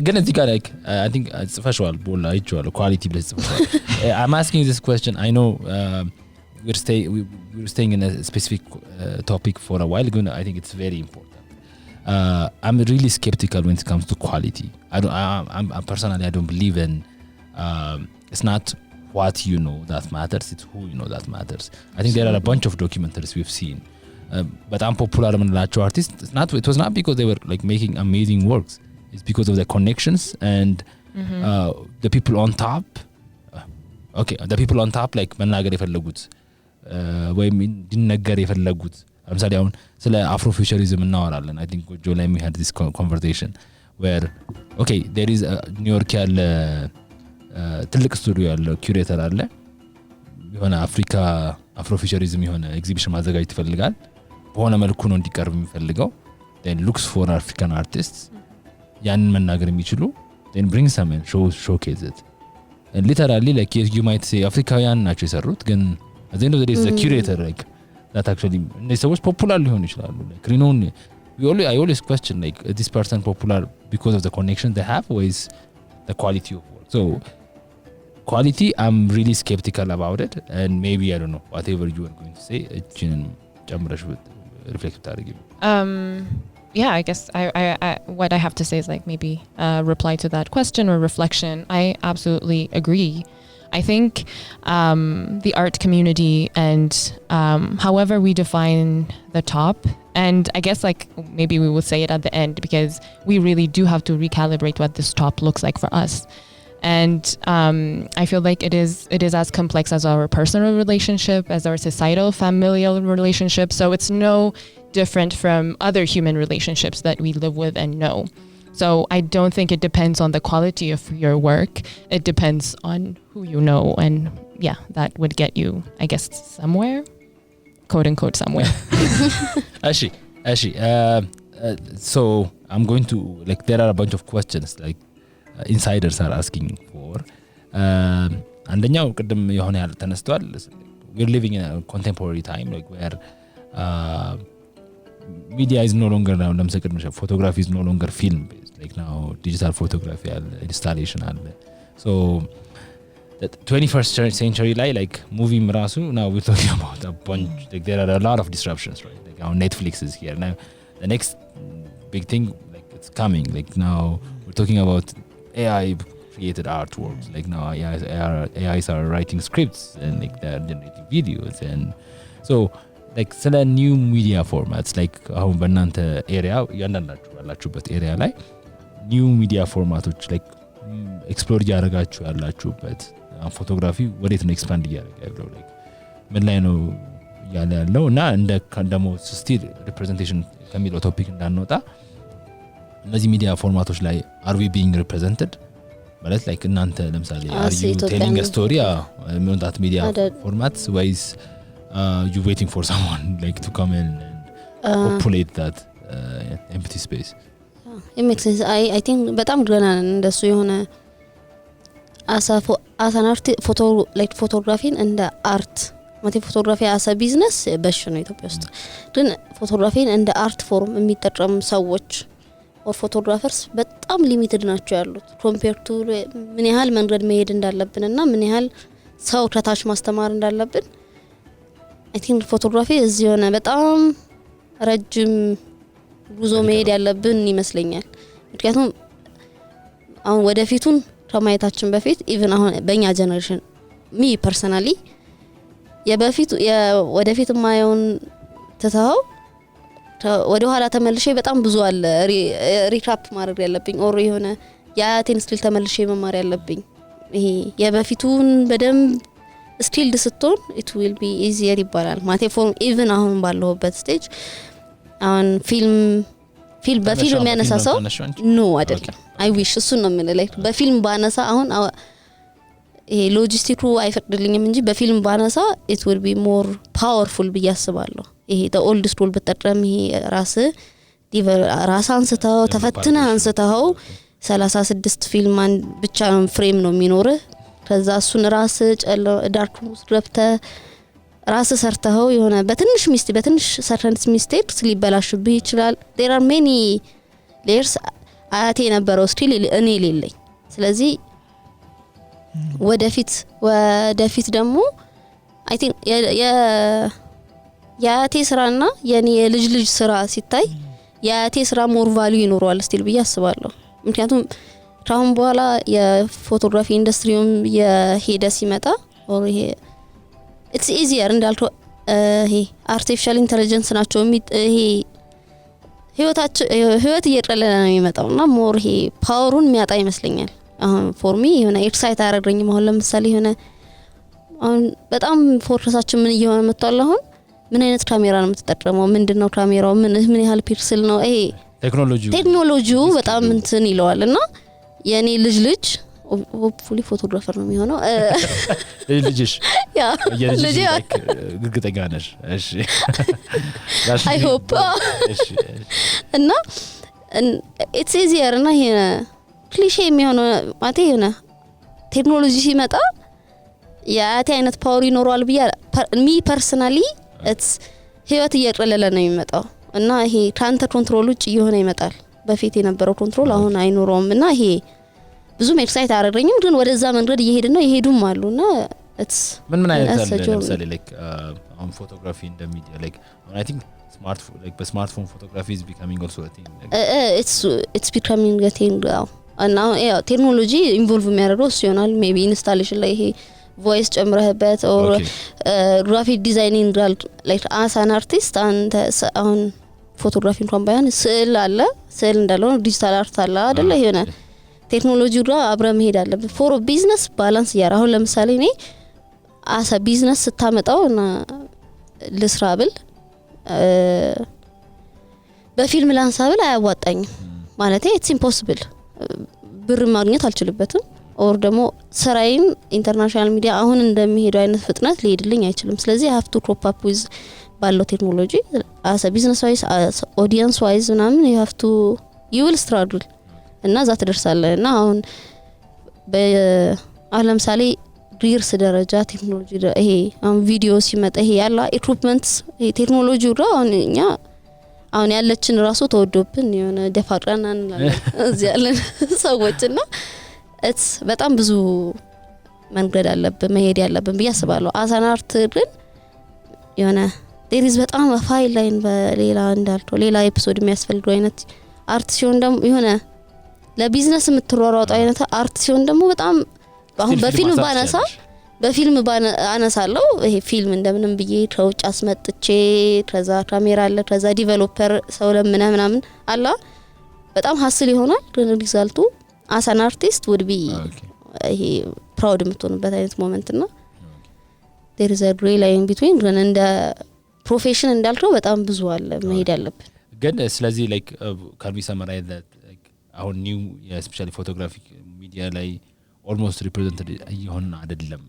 Again, I think like I think it's visual, quality. I'm asking this question. I know we're staying in a specific topic for a while. I think it's very important. I'm really skeptical when it comes to quality. I'm personally I don't believe in. It's not what you know that matters, it's who you know that matters. I think there are a bunch of documentaries we've seen but unpopular artists it was not because they were like making amazing works it's because of the connections and the people on top the people on top like መናገር የፈለጉት ወይም እንዲነገር የፈለጉት ለምሳሌ አሁን ስለ አፍሮ ፊውቸሪዝም እናወራለን I think ጎጆ ላይ we had this conversation where okay there is ኒውዮርክ ያለ ትልቅ ስቱዲዮ ያለው ኩሬተር አለ የሆነ አፍሮ ፊውቸሪዝም የሆነ ኤግዚቢሽን ማዘጋጀት ይፈልጋል በሆነ መልኩ ነው እንዲቀርብ የሚፈልገው then looks for African artists ያንን መናገር የሚችሉ then brings some and showcase it and literally like you might say አፍሪካውያን ናቸው የሰሩት ግን at the end of the day it's a curator like that actually እነዚህ ሰዎች ፖፑላር ሊሆኑ ይችላሉ like renown I always question like is this person popular because of the connection they have or is the quality of work so quality I'm really skeptical about it and maybe I don't know whatever you are going to say ጨምረሽ reflect ታደርጊ yeah I guess I what I have to say is like maybe reply to that question or reflection I absolutely agree I think the art community and however we define the top And I guess like maybe we will say it at the end because we really do have to recalibrate what this top looks like for us. And I feel like it is as complex as our personal relationship, as our societal, familial relationship. So it's no different from other human relationships that we live with and know. So I don't think it depends on the quality of your work. It depends on who you know. And yeah, that would get you, I guess, somewhere, quote unquote, somewhere. Actually, so I'm going to, like, there are a bunch of questions, like, insiders are asking for. አንደኛው ቅድም የሆነ ያለ ተነስተዋል. We're living in a contemporary time, like, where media is no longer now, photography is no longer film based, like now digital photography and installation and so the 21st century like movie marasu, now we're talking about a bunch, like there are a lot of disruptions, right? Like now Netflix is here now, the next big thing, like it's coming, like now we're talking about AI created artworks, like now AIs are writing scripts and like they're generating videos, and so like sala new media formats, like አሁን በእናንተ ኤሪያ ያንዳንዳችሁ ያላችሁበት ኤሪያ ላይ new media formatoች like ኤክስፕሎር እያደረጋችሁ ያላችሁበት ፎቶግራፊ ወዴት ነው ኤክስፓንድ እያደረገ ያለው like ምን ላይ ነው ያለ ያለው እና እንደ ደግሞ ስቲል ሪፕሬዘንቴሽን ከሚለው ቶፒክ እንዳንወጣ እነዚህ ሚዲያ ፎርማቶች ላይ are we being represented ማለት like እናንተ ለምሳሌ are you telling a story on that media formats ways you waiting for someone like to come in and populate that empty space? It makes sense. I think በጣም ገና እንደሱ የሆነ as an art like photography and art ማለት ፎቶግራፊ as a business በሽ ነው ኢትዮጵያ ውስጥ ግን ፎቶግራፊን እንደ አርት ፎርም የሚጠቀሙ ሰዎች or photographers በጣም ሊሚትድ ናቸው ያሉት compared to ምን ያህል መንገድ መሄድ እንዳለብንና ምን ያህል ሰው ከታች ማስተማር እንዳለብን I think photography is የሆነ በጣም ረጅም ጉዞ መሄድ ያለብን ይመስለኛል ምክንያቱም አሁን ወደፊቱን ከማየታችን በፊት even አሁን በእኛ ጀነሬሽን me personally ወደፊት ማየውን ተታው ወደ ኋላ ተመልሼ በጣም ብዙ አለ ሪካፕ ማድረግ ያለብኝ ኦር የሆነ ያቴን ስቲል ተመልሼ መማር ያለብኝ ይሄ የበፊቱን በደንብ ስቲል ስትሆን it will be easier ይባላል ማቴ ፎርም even አሁን ባለሁበት ስቴጅ አሁን ፊልም በፊልም የሚያነሳሳው ኖ አይደለም I wish እሱን ነው የምልህ like በፊልም ባነሳ አሁን ይሄ ሎጂስቲኩ አይፈቅድልኝም እንጂ በፊልም ባነሳ it will be more powerful ብዬ አስባለሁ ይሄ the old school በተጠቀም ይሄ ራስ አንስተው ተፈትነ አንስተው 36 ፊልም ብቻ ፍሬም ነው የሚኖርህ ከዛ እሱን ራስ ዳርክ ገብተ ራስ ሰርተው የሆነ በትንሽ ሰርተንስ ሚስቴክስ ሊበላሽብህ ይችላል there are many layers አያቴ ነበረው ስቲል እኔ ሌለኝ ስለዚህ ወደፊት ደግሞ I think ያቴ ስራና የኔ የልጅ ስራ ሲታይ ያቴ ስራ ሞር ቫልዩ ይኖረዋል ስቲል ብዬ አስባለሁ ምክንያቱም ታውን በኋላ የፎቶግራፊ ኢንደስትሪውም የሄደ ሲመጣ or ይሄ it's easier እንዳልከው ይሄ artificial intelligence ናቸው ይሄ ህይወት እየቀለለ ነው የሚመጣውና ሞር ይሄ ፓወሩን የሚያጣ ይመስለኛል አሁን for me የሆነ ኤክሳይት አያደርገኝም አሁን ለምሳሌ የሆነ አሁን በጣም ፎከሳችን ምን እየሆነ መጥቷል አሁን ምን አይነት ካሜራ ነው የምትጠቀመው ምንድነው ካሜራው ምን ያህል ፒክሰል ነው ይሄ ቴክኖሎጂው በጣም እንትን ይለዋልና የኔ ልጅ ሆፕፉሊ ፎቶግራፈር ነው የሚሆነው ልጅሽ ያ ልጅ ግግጠኛ ነሽ እሺ I hope እና it's easier እና ይሄ ክሊሼ የሚሆነው ማቴ የሆነ ቴክኖሎጂ ሲመጣ ያቴ አይነት ፓወር ይኖረዋል ብዬ me personally it's ህይወት እየቀለለ ነው የሚመጣው እና ይሄ ካንተ ኮንትሮል ውጭ እየሆነ ይመጣል በፊት የነበረው ኮንትሮል አሁን አይኖርም እና ይሄ ብዙም ኤክሳይት አደረገኝም ግን ወደዛ መንገድ እየሄድን ነው ይሄዱም አሉና it's ምን አይነት ለምሳሌ like on photography in the media like I think smartphone photography is becoming also a thing it's becoming a thing now and now ቴክኖሎጂ ኢንቮልቭ የሚያደርገው ሲሆናል ሜቢ ኢንስታሌሽን ላይ ይሄ ቮይስ ጨምረህበት or graphic designing like as an artist and አሁን ፎቶግራፊ እንኳን ባይሆን ስዕል አለ ስዕል እንዳለው ዲጂታል አርት አለ አይደለ የሆነ ቴክኖሎጂው ጋር አብረ መሄድ አለበት ፎር ቢዝነስ ባላንስ ያራው ለምሳሌ እኔ አሳ ቢዝነስ ስታመጣውና ልስራብል በፊልም ላንሳብል አያዋጣኝም ማለት ኢትስ ኢምፖሲብል ብር ማግኘት አልችልበትም ኦር ደግሞ ስራዬን ኢንተርናሽናል ሚዲያ አሁን እንደሚሄደው አይነት ፍጥነት ሊሄድልኝ አይችልም ስለዚህ I have to cope up with ባለው ቴክኖሎጂ as a business wise as audience wise ምናምን you will struggle እና ዛ ተደርሳለህ እና አሁን ለምሳሌ ሪርስ ደረጃ ቴክኖሎጂ ይሄ አሁን ቪዲዮ ሲመጣ ይሄ ያለ ኢኩዊፕመንትስ ይሄ ቴክኖሎጂው እኛ አሁን ያለችን ራሱ ተወዶብን የሆነ ደፋቅራናን እዚህ ያለን ሰዎችና it's በጣም ብዙ መንገድ አለብን መሄድ ያለብን ብዬ አስባለሁ አሳናርት ግን የሆነ there is በጣም ፋይል ላይን በሌላ እንዳልተው ሌላ ኤፒሶድ የሚያስፈልገው አይነት አርት ሲሆን ደግሞ የሆነ ለቢዝነስ የምትሯሯጣው አይነት አርት ሲሆን ደግሞ በጣም አሁን በፊልም አነሳለሁ ይሄ ፊልም እንደምንም ብዬ ከውጭ አስመጥቼ ከዛ ካሜራ አለ ከዛ ዲቨሎፐር ሰው ለምናምን አላ በጣም ሀስል ይሆናል ግን ሪዛልቱ as an artist would be ይሄ proud የምትሆንበት አይነት ሞመንት እና there is a gray line between ግን እንደ ፕሮፌሽን እንዳልከው በጣም ብዙ አለ መሄድ ያለብን ግን ስለዚህ like can we summarize that like our new especially photographic media ላይ almost represented ይሆን አይደለም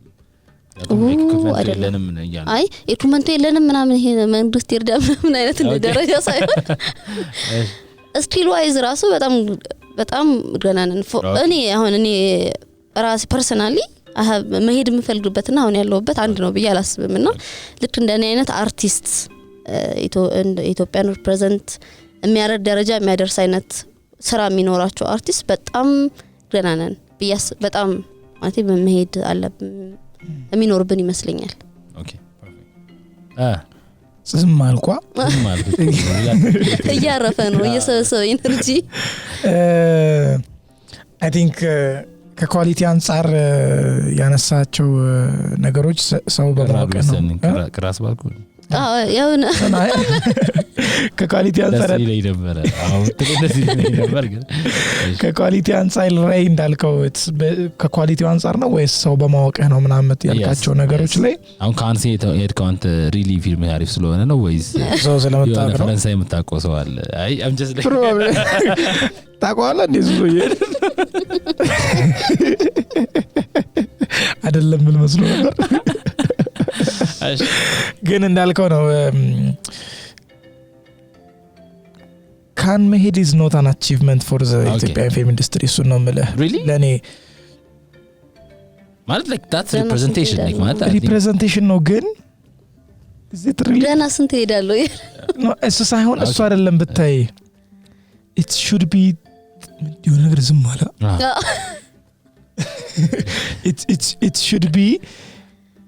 ኢኩዊፕመንት የለንም ያለ አይ ኢኩዊፕመንት የለንም ምናምን ይሄ መንግስት ይርዳም ምን አይነት ደረጃ ሳይሆን ስኪል ዋይዝ ራሱ በጣም ገናነን እኔ ራሴ ፐርሰናሊ መሄድ የምፈልግበትና አሁን ያለውበት አንድ ነው ብዬ አላስብምና ልክ እንደኔ አይነት አርቲስት ኢትዮጵያን ሪፕሬዘንት የሚያረድ ደረጃ የሚያደርስ አይነት ስራ የሚኖራቸው አርቲስት በጣም ገናነን ብያስ በጣም ማለት መሄድ አለብን የሚኖርብን ይመስለኛል ኦኬ ፐርፌክት ዝም አልኳ እያረፈ ነው የሰው ኢነርጂ I think ከኳሊቲ አንፃር ያነሳቸው ነገሮች ሰው በማወቅ ነው ክራስ ባልኩ ያውና ከኳሊቲ አንፃር ላይ ነበር አሁን እንደዚህ ላይ ነበር ግን ከኳሊቲ አንፃር ላይ እንዳልከው ከኳሊቲው አንፃር ነው ወይስ ሰው በማወቅ ነው ምናምን ያልካቸው ነገሮች ላይ አሁን ካንሴ የሄድከው አንተ ሪሊ ፊልም ያሪፍ ስለሆነ ነው ወይስ ሰው ስለመጣ ነው ፈረንሳይ የምታውቀው ሰው አለ አይ I'm just like ታቋላ እንደዚህ ነው አይደለም ምን መስሎ ነበር ግን እንዳልከው ነው can መሄድ is not an achievement for the Ethiopian film industry እሱ ነው ማለት ለኔ ማለት like that's representation like ማለት representation ነው ግን is it really ገና ስንት ሄዳለሁ ነው እሱ ሳይሆን እሱ አይደለም ብታይ it should be የሆነ ነገር ዝም አለ it should be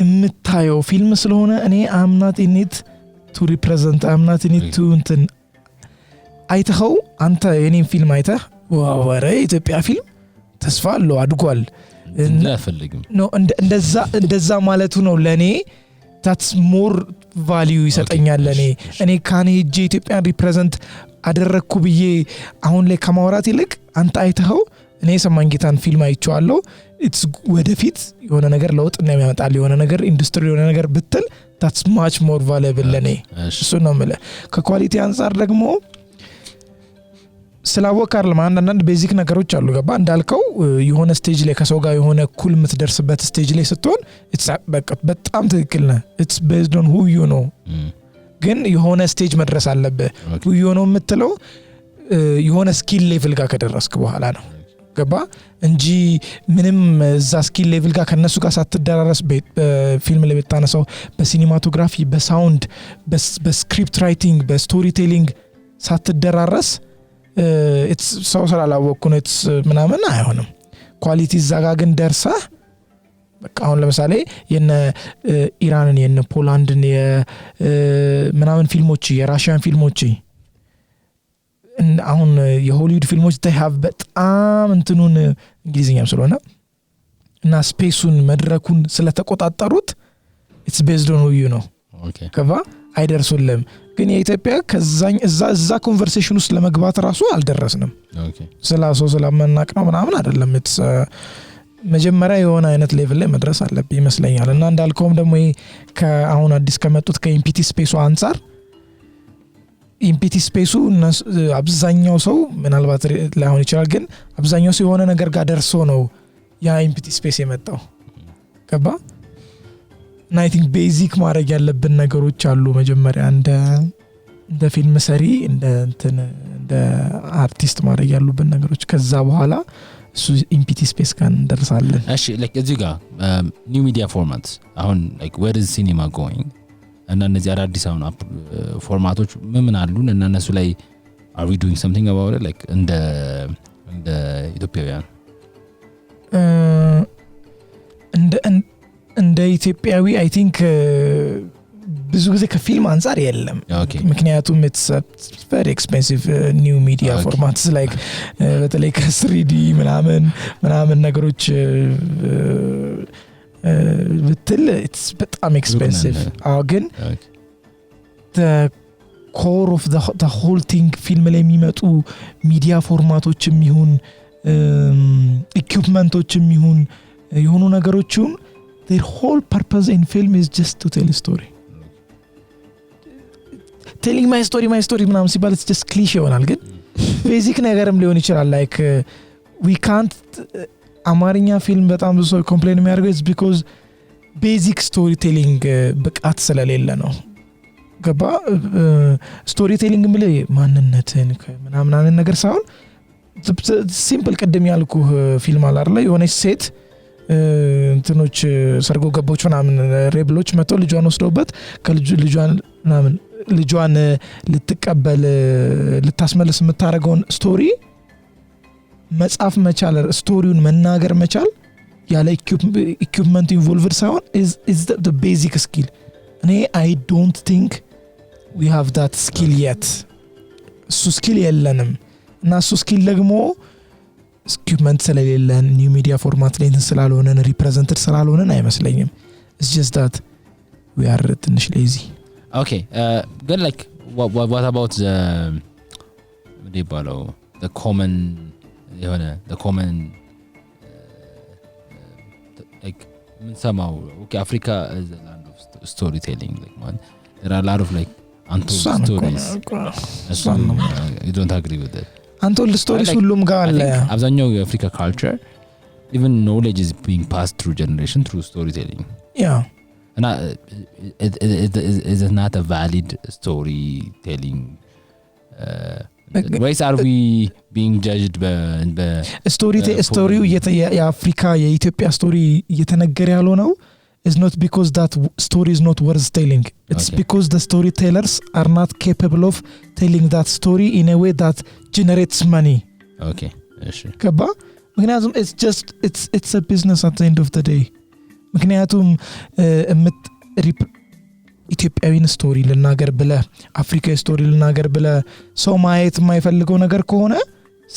የምታየው ፊልም ስለሆነ እኔ I'm not in it to represent I'm not in it to እንትን አይተኸው አንተ የኔን ፊልም አይተህ ዋው ወረ ኢትዮጵያ ፊልም ተስፋ አለው አድጓል እንደፈልግም ነው እንደዛ ማለቱ ነው ለኔ that's more value ይሰጠኛል እኔ ካኔ ሄጄ ኢትዮጵያን ሪፕሬዘንት አደረኩ ብዬ አሁን ላይ ከማውራት ይልቅ አንተ አይተኸው እኔ ሰማንጌታን ፊልም አይቼዋለሁ it's ወደፊት የሆነ ነገር ለውጥ እንደሚያመጣል የሆነ ነገር ኢንዱስትሪ የሆነ ነገር ብትል that's much more valuable ለኔ እሱ ነው ማለት ከኳሊቲ አንፃር ደግሞ ስላወቃር ለማንኛውም ቤዚክ ነገሮች አሉ ገባ እንዳልከው የሆነ ስቴጅ ላይ ከሰው ጋር የሆነ ኩል የምትደርስበት ስቴጅ ላይ ስትሆን it's በጣም ትክክል ነው it's based on who you know ግን የሆነ ስቴጅ መድረስ አለበት who you know የምትለው የሆነ ስኪል ሌቭል ጋር ከደረስክ በኋላ ነው ገባ እንጂ ምንም እዛ ስኪል ሌቭል ጋር ከነሱ ጋር ሳትደራረስ በፊልም ላይ በታነሰው በሲኒማቶግራፊ በሳውንድ በስክሪፕት ራይቲንግ በስቶሪ ቴሊንግ ሳትደራረስ it's ሰው ስላላወቅኩ ነው it's ምናምን አይሆንም ኳሊቲ እዛ ጋር ግን ደርሳ በቃ አሁን ለምሳሌ የነ ኢራንን የነ ፖላንድን ምናምን ፊልሞች የራሺያን ፊልሞች አሁን የሆሊውድ ፊልሞች they have በጣም እንትኑን እንግሊዝኛም ስለሆነ እና ስፔሱን መድረኩን ስለተቆጣጣሩት it's based on who you know okay ከባ አይደርሱልም ግን የኢትዮጵያ ከዛኝ እዛ ኮንቨርሴሽን ውስጥ ለመግባት ራሱ አልደረስንም ኦኬ ስላሶ ስለማናቅ ነው ምናምን አይደለም it's መጀመሪያ የሆነ አይነት ሌቭል ላይ መድረስ አለብኝ ይመስለኛል እና እንዳልከውም ደግሞ ከአሁን አዲስ ከመጡት ከኢምፒቲ ስፔሱ አንፃር ኢምፒቲ ስፔሱ አብዛኛው ሰው ምናልባት ላይሆን ይችላል ግን አብዛኛው ሰው የሆነ ነገር ጋር ደርሶ ነው ያ ኢምፒቲ ስፔስ የመጣው ገባ እና አይ ቲንክ ቤዚክ ማድረግ ያለብን ነገሮች አሉ መጀመሪያ እንደ ፊልም ሰሪ እንደ አርቲስት ማድረግ ያሉብን ነገሮች ከዛ በኋላ እሱ ኢምፒቲ ስፔስ ጋር እንደርሳለን እሺ like እዚህ ጋር ኒው ሚዲያ ፎርማትስ አሁን like where is cinema going እና እነዚህ አዳዲስ አሁን ፎርማቶች ምን አሉን እና እነሱ ላይ are we doing something about it like እንደ ኢትዮጵያውያን እንደ ኢትዮጵያዊ አይ ቲንክ ብዙ ጊዜ ከፊልም አንፃር የለም ምክንያቱም it's very expensive new media formats like በተለይ ከ3D ምናምን ነገሮች ብትል it's በጣም expensive ግን the core of the whole thing ፊልም ላይ የሚመጡ ሚዲያ ፎርማቶችም ይሁን ኢኩፕመንቶችም ይሁን የሆኑ ነገሮችን their whole purpose in film is just to tell a story telling my story ምናምን ሲባል it's just cliché ይሆናል ግን ቤዚክ ነገርም ሊሆን ይችላል like we can't አማርኛ ፊልም በጣም ብዙ ሰው ኮምፕሌን የሚያደርገው is because basic storytelling ብቃት ስለሌለ ነው ገባ storytelling ምለ ማንነትን ምናምን ነገር ሳይሆን ሲምፕል ቀደም ያልኩ ፊልም አለ አይደል የሆነች ሴት እንትኖች ሰርጎ ገቦች ምናምን ሬብሎች መጥተው ልጇን ወስደውበት ልጇን ልትቀበል ልታስመልስ የምታረገውን ስቶሪ መጻፍ መቻል ስቶሪውን መናገር መቻል ያለ ኢኩፕመንት ኢንቮልቭድ ሳይሆን is the basic skill እኔ I don't think we have that skill yet እሱ ስኪል የለንም እና እሱ ስኪል ደግሞ ኢኩፕመንት ስለሌለን ኒው ሚዲያ ፎርማት ላይ ስላልሆነን ሪፕሬዘንትድ ስላልሆነን አይመስለኝም it's just that we are ትንሽ lazy okay good like what about the common the common like somehow okay Africa is a land of storytelling like man there are a lot of like untold stories you don't agree with that untold stories ሁሉም ጋር አለ አብዛኛው የአፍሪካ culture even knowledge is being passed through generation through storytelling yeah and is it not a valid storytelling why are we being judged by story የአፍሪካ የኢትዮጵያ ስቶሪ እየተነገረ ያለው ነው is not because that story is not worth telling it's because the storytellers are not capable of telling that story in a way that generates money okay ከባ ምክንያቱም it's a business at the end of the day ምክንያቱም ኢትዮጵያዊን ስቶሪ ልናገር ብለ አፍሪካዊ ስቶሪ ልናገር ብለ ሰው ማየት የማይፈልገው ነገር ከሆነ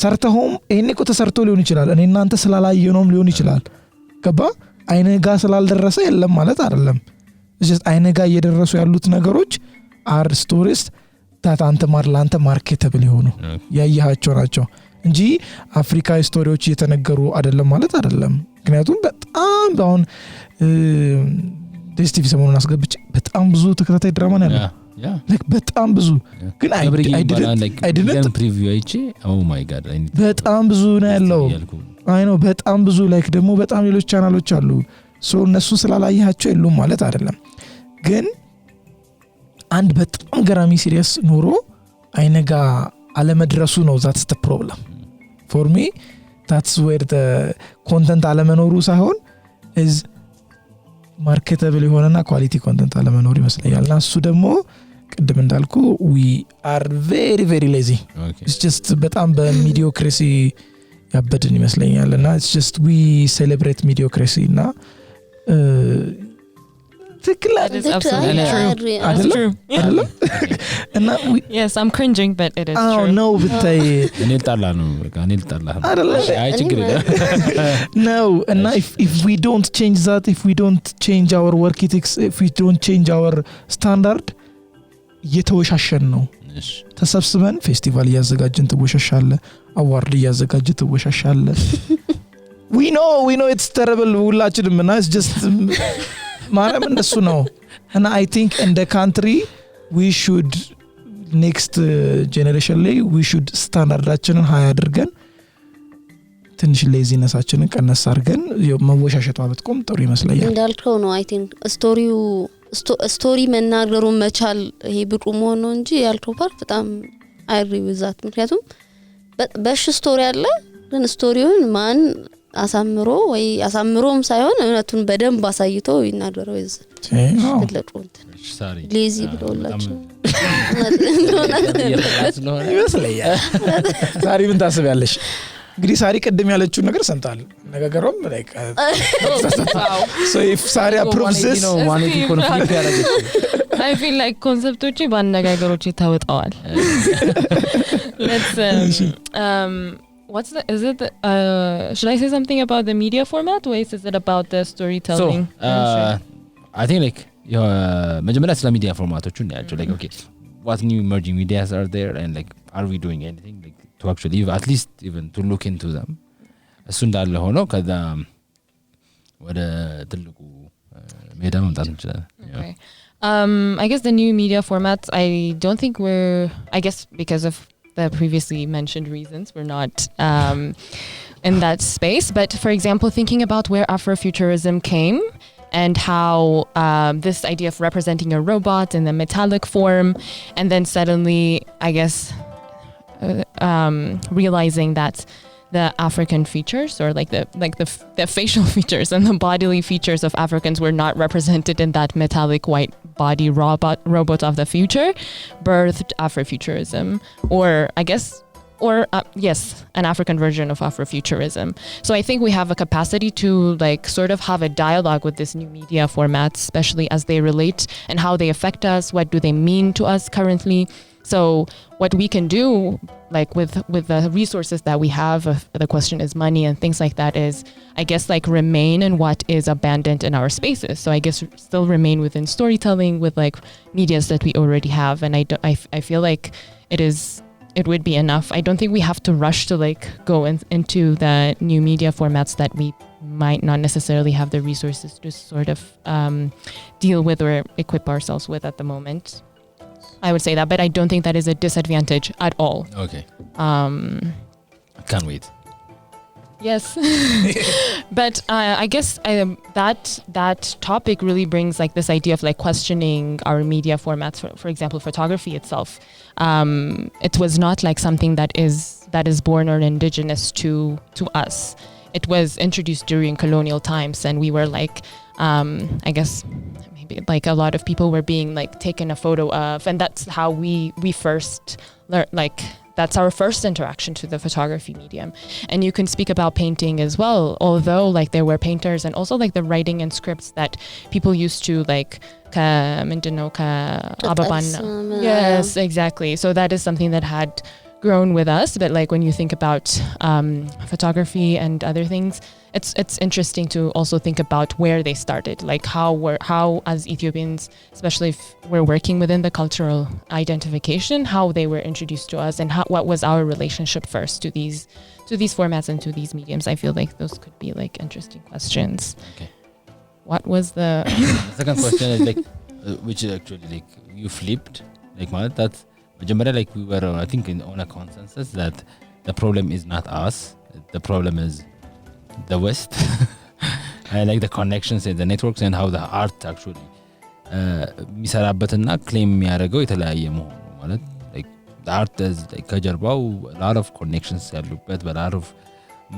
ሰርተውም እኔ እኮ ተሰርቶ ሊሆን ይችላል እኔ እናንተ ስላላየነውም ሊሆን ይችላል ገባ አይነጋ ስላልደረሰ የለም ማለት አይደለም just አይነጋ እየደረሱ ያሉት ነገሮች are stories that አንተ ማርኬተብል ይሆኑ ያያያቸው ናቸው እንጂ አፍሪካዊ ስቶሪዎች እየተነገሩ አይደለም ማለት አይደለም ምክንያቱም በጣም አሁን ዲስቲቪ ሰሞኑን አስገብቼ በጣም ብዙ ተከታታይ ድራማ ነው ያለው like በጣም ብዙ ግን I didn't preview አይቼ oh my god በጣም ብዙ ነው ያለው አይ ነው በጣም ብዙ like ደግሞ በጣም ሌሎች ቻናሎች አሉ ሶ እነሱ ስላላያቸው የሉም ማለት አይደለም ግን አንድ በጣም ገራሚ ሲሪየስ ኖሮ አይነጋ አለመድረሱ ነው that's the problem for me that's where the content አለመኖሩ ሳይሆን is marketable የሆነና quality content አለመኖር ይመስለኛልና እሱ ደግሞ ቅድም እንዳልኩ we are very very lazy it's just በጣም በሚዲዮክራሲ ያበድን ይመስለኛልና it's just we celebrate mediocrity እና That is absolutely true. That's true. And yes, I'm cringing, but it is true. Oh no, ብታይ እኔ ጣላ ነው በቃ እኔ ጣላ አይ ችግር no and if we don't change that if we don't change our work ethics if we don't change our standard እየተወሻሸን ነው ተሰብስበን ፌስቲቫል ያዘጋጀን ተወሻሻለ አዋርድ ያዘጋጀ ተወሻሻለ we know it's terrible ሁላችንም እና it's just ማረም እንደሱ ነው and I think in the country we should next generation ላይ we should standardaችንን high አድርገን ትንሽ ሌዚነሳችንን ቀነስ አድርገን መወሻሸቷ በትቆም ጥሩ ይመስለኛል እንዳልከው ነው I think ስቶሪ መናገሩ መቻል ይሄ ብቁ መሆን ነው እንጂ ያልከው ፓርት በጣም አይሪውዛት ምክንያቱም በሽ ስቶሪ አለ ግን ስቶሪውን ማን አሳምሮ ወይ አሳምሮም ሳይሆን እውነቱን በደንብ አሳይቶ ይናገረው ይዘለቁት ሳሪ ሌዚ ብሎላችሁ ይመስለኛል ሳሪ ምን ታስቢያለሽ እንግዲህ ሳሪ ቀደም ያለችው ነገር ሰምታል ነገገሮም like so if Sari approves this ዋኔት ኮንፍሊክት ያደረገች I feel like ኮንሰፕቶች ባነጋገሮች ታወጣዋል let's what's the is it should I say something about the media format or is it about the storytelling I think like መጀመሪያ ስለ ሚዲያ ፎርማቶቹ እናያቸው like okay what new emerging medias are there and like are we doing anything like to actually at least even to look into them እሱ እንዳለ ሆኖ ከዛ ወደ ትልቁ ሜዳ መምጣት እንችላለን okay I guess the new media formats I don't think I guess because of the previously mentioned reasons we're not in that space but for example thinking about where Afrofuturism came and how this idea of representing a robot in the metallic form and then suddenly I guess realizing that the African features or like the facial features and the bodily features of Africans were not represented in that metallic white body robot of the future birthed Afrofuturism or I guess yes an African version of Afrofuturism so I think we have a capacity to like sort of have a dialogue with this new media formats especially as they relate and how they affect us what do they mean to us currently so what we can do like with the resources that we have the question is money and things like that is I guess like remain in what is abandoned in our spaces so I guess still remain within storytelling with like medias that we already have and I feel like it would be enough I don't think we have to rush to like go into the new media formats that we might not necessarily have the resources to sort of deal with or equip ourselves with at the moment I would say that but I don't think that is a disadvantage at all okay I can't wait yes but I guess that topic really brings like this idea of like questioning our media formats for example photography itself it was not like something that is born or indigenous to us it was introduced during colonial times and we were like I guess maybe like a lot of people were being like taken a photo of and that's how we first learned like that's our first interaction to the photography medium and you can speak about painting as well although like there were painters and also like the writing and scripts that people used to like yes exactly so that is something that had grown with us but like when you think about photography and other things it's interesting to also think about where they started like how as Ethiopians especially if we're working within the cultural identification how they were introduced to us and what was our relationship first to these formats and to these mediums I feel like those could be like interesting questions okay what was the second question is like which is actually like you flipped like ማለት that majorly like we were I think on a consensus that the problem is not us the problem is the West and like the connections and the networks and how the art actually ሚሰራበትና claim የሚያደርገው የተለያየ መሆኑ ማለት like the art is like ከጀርባው a lot of connections ያሉበት a lot of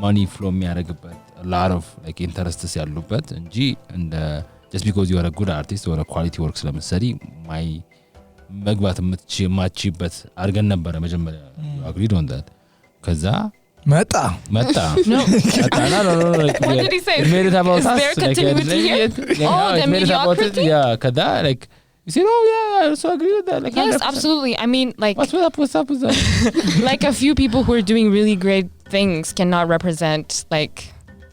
money flow የሚያደርግበት a lot of like interests ያሉበት እንጂ እንደ just because you are a good artist or a quality work ስለምትሰሪ መግባት የማትችይበት አድርገን ነበረ መጀመሪያ agreed on that ከዛ መጣ no like what did he say it made it about is us there continuity here the mediocrity yeah kada like you said oh yeah I also agree with that like yes 100%. absolutely I mean like what's up with that like a few people who are doing really great things cannot represent like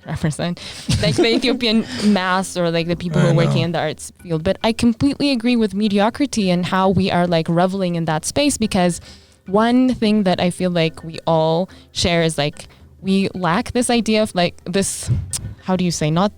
represent like the Ethiopian mass or like the people who are working in the arts field. But I completely agree with mediocrity and how we are like reveling in that space, because one thing that I feel like we all share is like we lack this idea of like this, how do you say, not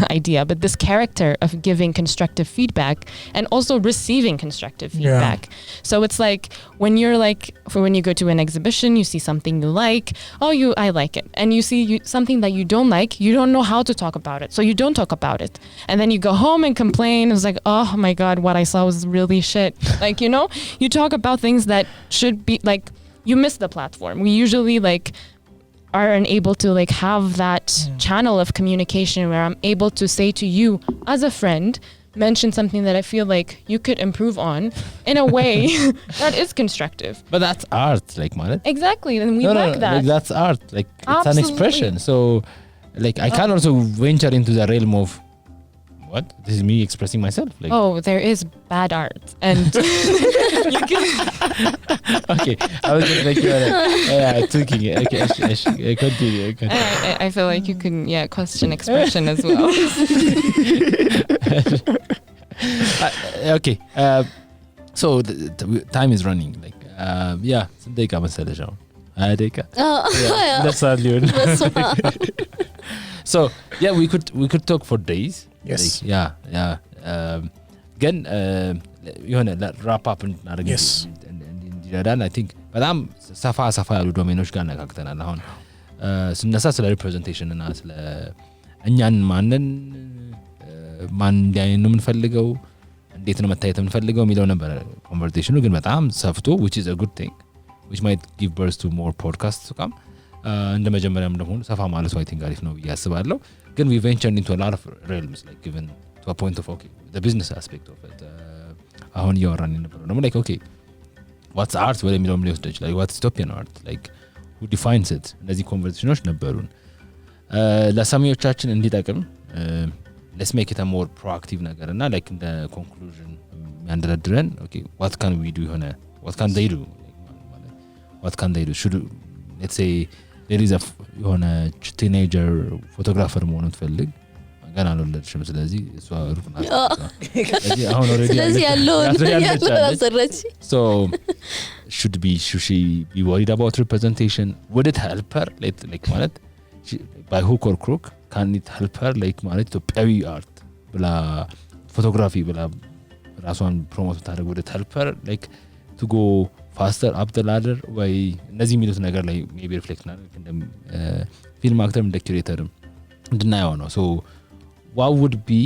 idea, but this character of giving constructive feedback and also receiving constructive feedback. Yeah. So it's like when you're like, for when you go to an exhibition, you see something you like, I like it. And you see something that you don't like, you don't know how to talk about it. So you don't talk about it. And then you go home and complain. It's like, oh my God, what I saw was really shit. Like, you know, you talk about things that should be like, you miss the platform. We usually like are unable to like have that channel of communication where I'm able to say to you as a friend, mention something that I feel like you could improve on in a way that is constructive. But that's art, like, man. Exactly, and we lack that. Like, that's art, like Absolutely. It's an expression. So, like, I can also venture into the realm of what? This is me expressing myself. Like, there is bad art, and you can. Okay, I was just like, tweaking it. Okay, continue. I feel like you can, question expression as well. Okay, so the time is running. Like, ደቂቃ መሰለሽ አሁን 20 ደቂቃ that's all you So we could talk for days. Yes. Like, ግን የሆነ wrap up እናደርግ እንዲረዳን I think በጣም ሰፋ ያሉ ዶሜኖች ጋር ነካክተናል። አሁን ስነሳ ስለ ሪፕሬዘንቴሽን እና ስለ እኛን ማን እንዲያየን ነው የምንፈልገው፣ እንዴት ነው መታየት የምንፈልገው የሚለው ነበር ኮንቨርሴሽኑ። ግን በጣም ሰፍቶ which is a good thing, which might give birth to more podcasts to come. እንደ መጀመሪያም ደግሞ ሰፋ ማለቱ I think አሪፍ ነው ብዬ አስባለሁ። ግን we ventured into a lot of realms, like given to a point of the business aspect of it. አሁን እያወራን የነበረው ደግሞ like what's art ወደ የሚለው ሊወስድ ይችላል። what's Ethiopian art, like who defines it? እነዚህ ኮንቨርሴሽኖች ነበሩን። ለሰሚዎቻችን እንዲጠቅም let's make it a more proactive ነገር እና like እንደ conclusion የሚያንደረድረን what can we do ሆነ what can they do, should let's say there is a የሆነ teenager photographer መሆን ትፈልግ ገና አልወለድሽም፣ ስለዚህ እሷ ሩቅ ናት። ስለዚህ አሁን already ስለዚህ ያለው አሰራች። So should she be worried about representation? Would it help her like ማለት by hook or crook can it help her like ማለት ኢትዮጵያዊ አርት ብላ ፎቶግራፊ ብላ ራሷን ፕሮሞት ታደርግ? would it help her like to go faster up the ladder? ወይ እነዚህ የሚሉት ነገር ላይ maybe reflect እናደርግ እንደ ፊልም አክተር እንደ ኩሬተር እንድናየው ነው። So what would be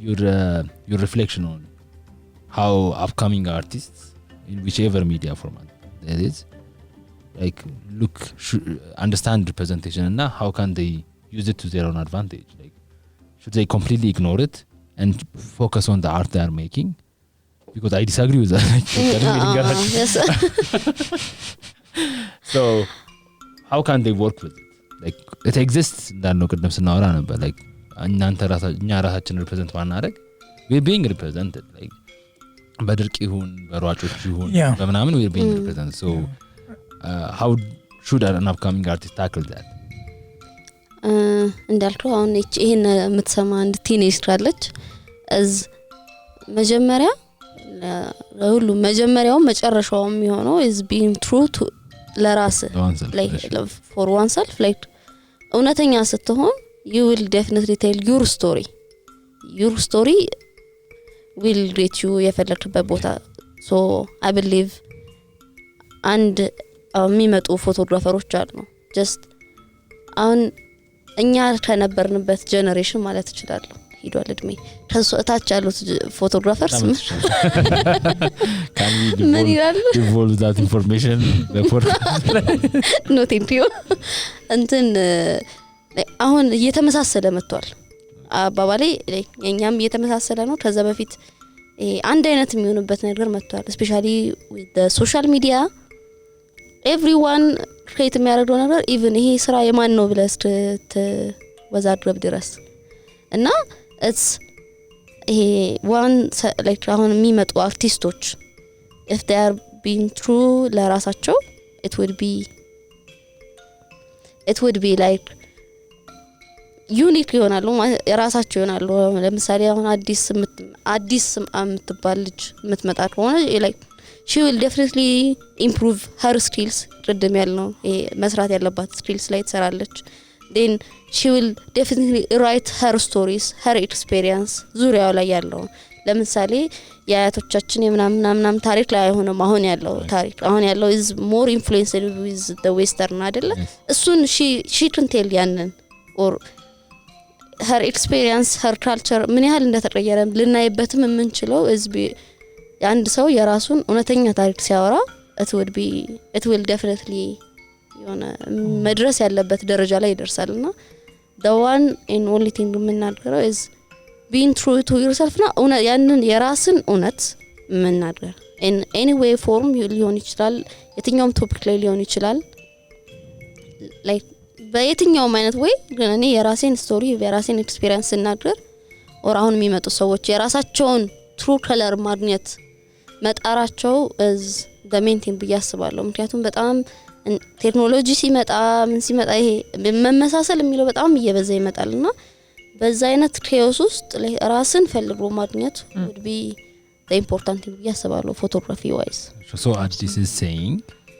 your reflection on how upcoming artists in whichever media format that is like understand representation and how can they use it to their own advantage? Like, should they completely ignore it and focus on the art they are making? Because I disagree with that. Yes. So how can they work with it? Like it exists እንዳልነው ቅድም ስናወራ ነበር like እኛ ራሳችን ሪፕሬዘንት ማናደርግ we're being represented, like በድርቅ ይሁን በሯጮች ይሁን በምናምን we're being represented. So how should an upcoming artist tackle that? እንዳልከው አሁን ይሄን የምትሰማ አንድ ቲኔጅ ካለች መጀመሪያ ለሁሉ መጀመሪያው መጨረሻው የሚሆነው is being true to ለራስ like for oneself, like እውነተኛ ስትሆን you will definitely tell your story will get you የፈለክበት ቦታ. So I believe and የሚመጡ ፎቶግራፈሮች አሉ just አሁን እኛ ከነበርንበት ጀነሬሽን ማለት እችላለሁ ሄዷል እድሜ ከሱ እታች ያሉት ፎቶግራፈርስ can we devolve that information before no thank you እንትን አሁን እየተመሳሰለ መጥቷል አባባሌ የኛም እየተመሳሰለ ነው። ከዛ በፊት አንድ አይነት የሚሆንበት ነገር መጥቷል especially with the social media. everyone create የሚያደርገው ነገር even ይሄ ስራ የማን ነው ብለህ ወዛድረብ ድረስ እና it's ይሄ one like አሁን የሚመጡ አርቲስቶች if they are being true ለራሳቸው it would be like ዩኒክ ይሆናሉ የራሳቸው ይሆናሉ ለምሳሌ አሁን አዲስ የምትባል ልጅ የምትመጣ ከሆነ like she will definitely improve her skills ቅድም ያልነው መስራት ያለባት skills ላይ ትሰራለች then she will definitely write her stories her experience ዙሪያው ላይ ያለው ለምሳሌ ያያቶቻችን የምናምን ታሪክ ላይ አይሆንም አሁን ያለው ታሪክ አሁን ያለው is more influenced with the western አይደለ እሱን she can tell ያንን or her experience her culture ምን ያህል እንደተቀየረ ልናይበትም የምንችለው is አንድ ሰው የራሱን እውነተኛ ታሪክ ሲያወራ it will definitely የሆነ መድረስ ያለበት ደረጃ ላይ ይደርሳልና the one and only thing የምናደርገው is being true to yourself እና ያንን የራስን እውነት መናገር in any way form ሊሆን ይችላል የትኛውም ቶፒክ ላይ ሊሆን ይችላል like በየትኛውም አይነት ወይ ግን እኔ የራሴን ስቶሪ የራሴን ኤክስፒሪየንስ እናገር or አሁን የሚመጡ ሰዎች የራሳቸውን true color ማግኘት መጣራቸው is the main thing ብዬ አስባለሁ ምክንያቱም በጣም ቴክኖሎጂ ሲመጣ ምን ሲመጣ ይሄ መመሳሰል የሚለው በጣም እየበዛ ይመጣልና በዛ አይነት chaos ውስጥ ራስን ፈልጎ ማግኘት would be the important thing ብዬ አስባለሁ photography wise so this is saying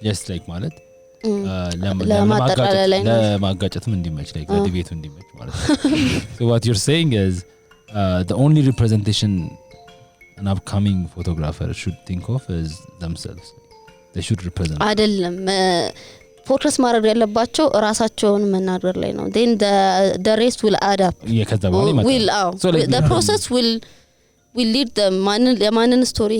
just like ማለት ለማጋጨትም እንዲመች like ለዲቤቱ እንዲመች ማለት so what you're saying is the only representation an upcoming photographer should think of is themselves they should represent አይደለም ፎከስ ማድረግ ያለባቸው ራሳቸውን መናገር ላይ ነው then the rest will add up so like the process will lead them ማንን ስቶሪ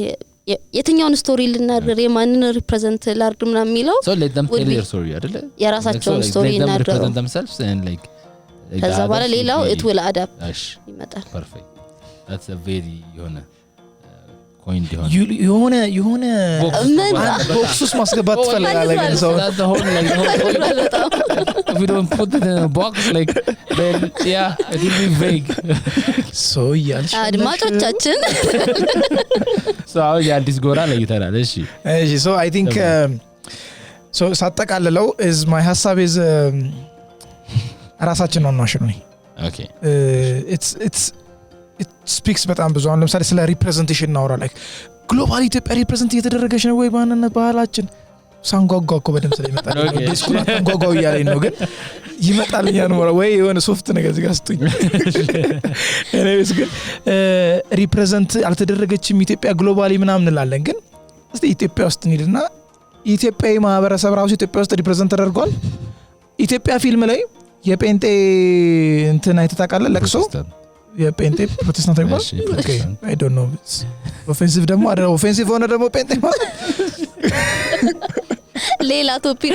የትኛውን ስቶሪ ልናገር የማንን ሪፕሬዘንት ላድርግ ምናምን የሚለው so let them tell their story አይደለ የራሳቸውን ስቶሪ እናገር represent themselves and like ከዛ በኋላ ሌላው it will add up ይመጣል perfect that's a very የሆነ ቦክስ ማስገባት ትፈልጋለህ ግን ሰው we don't put it in a box like then yeah it will be vague so ያልሽ አድማጮቻችን so አዲስ ጎራ ለይተናል እሺ so I think so ሳጠቃልለው is my ሀሳብ is ራሳችን ነው ነው okay it speaks በጣም ብዙ አሁን ለምሳሌ ስለ ሪፕሬዘንቴሽን እናወራ like ግሎባል ኢትዮጵያ ሪፕሬዘንት እየተደረገች ነው ወይ ባንነት ባህላችን ሳንጓጓ እኮ በደም ስለሚመጣ ነው ዲስኩራ ሳንጓጓው እያለኝ ነው ግን ይመጣልኛል ወይ የሆነ ሶፍት ነገር እዚህ ጋር ስጡኝ anyways ግን ሪፕሬዘንት አልተደረገችም ኢትዮጵያ ግሎባሊ ምናምን እንላለን ግን እስቲ ኢትዮጵያ ውስጥ እንሂድና ኢትዮጵያዊ ማህበረሰብ ራሱ ኢትዮጵያ ውስጥ ሪፕሬዘንት ተደርጓል ኢትዮጵያ ፊልም ላይ የጴንጤ እንትን አይተታቃለ ለቅሶ የጴንጤ ፕሮቴስታንት አይባል ኦኬ I don't know ኦፌንሲቭ ደግሞ አይደለም ኦፌንሲቭ ሆነ ደግሞ ጴንጤ ማለት ሌላ ቶፒክ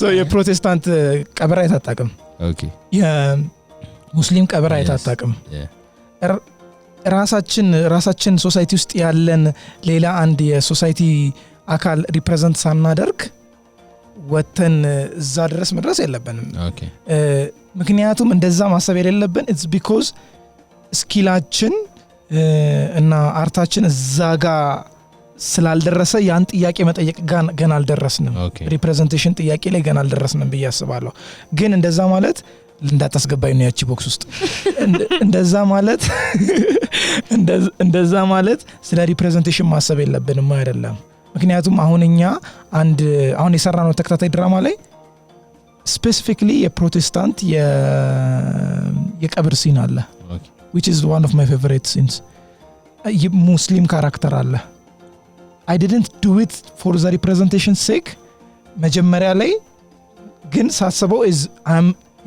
so የፕሮቴስታንት ቀብር አይታጣቅም ኦኬ የሙስሊም ቀብር አይታጣቅም ራሳችን ሶሳይቲ ውስጥ ያለን ሌላ አንድ የሶሳይቲ አካል ሪፕሬዘንት ሳናደርግ ወተን እዛ ድረስ መድረስ የለብንም ኦኬ ምክንያቱም እንደዛ ማሰብ የሌለብን it's because ስኪላችን እና አርታችን እዛ ጋር ስላልደረሰ ያን ጥያቄ መጠየቅ ገና አልደረስንም ሪፕሬዘንቴሽን ጥያቄ ላይ ገና አልደረስንም ብዬ አስባለሁ ግን እንደዛ ማለት እንዳታስገባኝ ነው ያቺ ቦክስ ውስጥ እንደዛ ማለት ስለ ሪፕሬዘንቴሽን ማሰብ የለብንም አይደለም ምክንያቱም አሁን የሰራነው ተከታታይ ድራማ ላይ specifically የፕሮቴስታንት የቀብር ሲን አለ which is one of my favorite scenes ሙስሊም ካራክተር አለ I didn't do it for the representation sake መጀመሪያ ላይ ግን ሳስበው is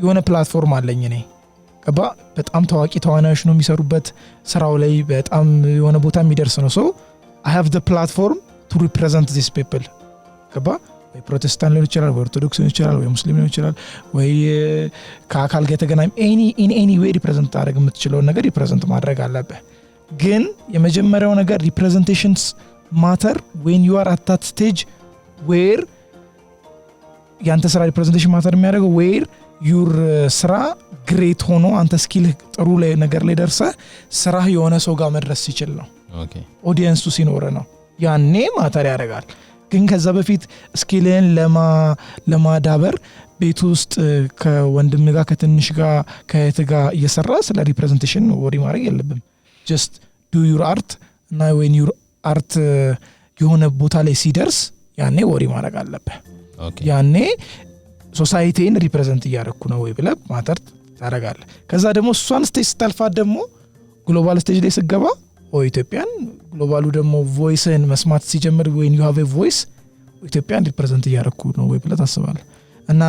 የሆነ ፕላትፎርም አለኝ እኔ በጣም ታዋቂ ተዋናዮች ነው የሚሰሩበት ስራው ላይ በጣም የሆነ ቦታ የሚደርስ ነው so I have the platform to represent these people ወይ ፕሮቴስታንት ሊሆን ይችላል ወይ ኦርቶዶክስ ሊሆን ይችላል ወይ ሙስሊም ሊሆን ይችላል ወይ ከአካል ጋር የተገናኘ in any way represent ታደርግ የምትችለው ነገር represent ማድረግ አለበት ግን የመጀመሪያው ነገር representations matter when you are at that stage where ያንተ ስራ representation matter የሚያደርገው where your ስራ great ሆኖ አንተ ስኪል ጥሩ ላይ ነገር ላይ ደርሰ ስራ የሆነ ሰው ጋር መድረስ ይችላል ነው ኦኬ ኦዲየንሱ ሲኖር ነው ያኔ ማተር ያደርጋል ግን ከዛ በፊት ስኪልን ለማዳበር ቤት ውስጥ ከወንድም ጋር ከትንሽ ጋር ከእህት ጋር እየሰራ ስለ ሪፕሬዘንቴሽን ወሪ ማድረግ የለብም just do your art እና when your art የሆነ ቦታ ላይ ሲደርስ ያኔ ወሪ ማድረግ አለበት ያኔ ሶሳይቲን ሪፕሬዘንት እያደረኩ ነው ወይ ብለህ ማተር ታረጋለህ ከዛ ደግሞ እሷን ስቴጅ ስታልፋት ደግሞ ግሎባል ስቴጅ ላይ ስገባ ኢትዮጵያን ግሎባሉ ደግሞ ቮይስን መስማት ሲጀምር when you have a voice ኢትዮጵያን ሪፕሬዘንት እያደረኩ ነው ወይ ብለህ ታስባለህ እና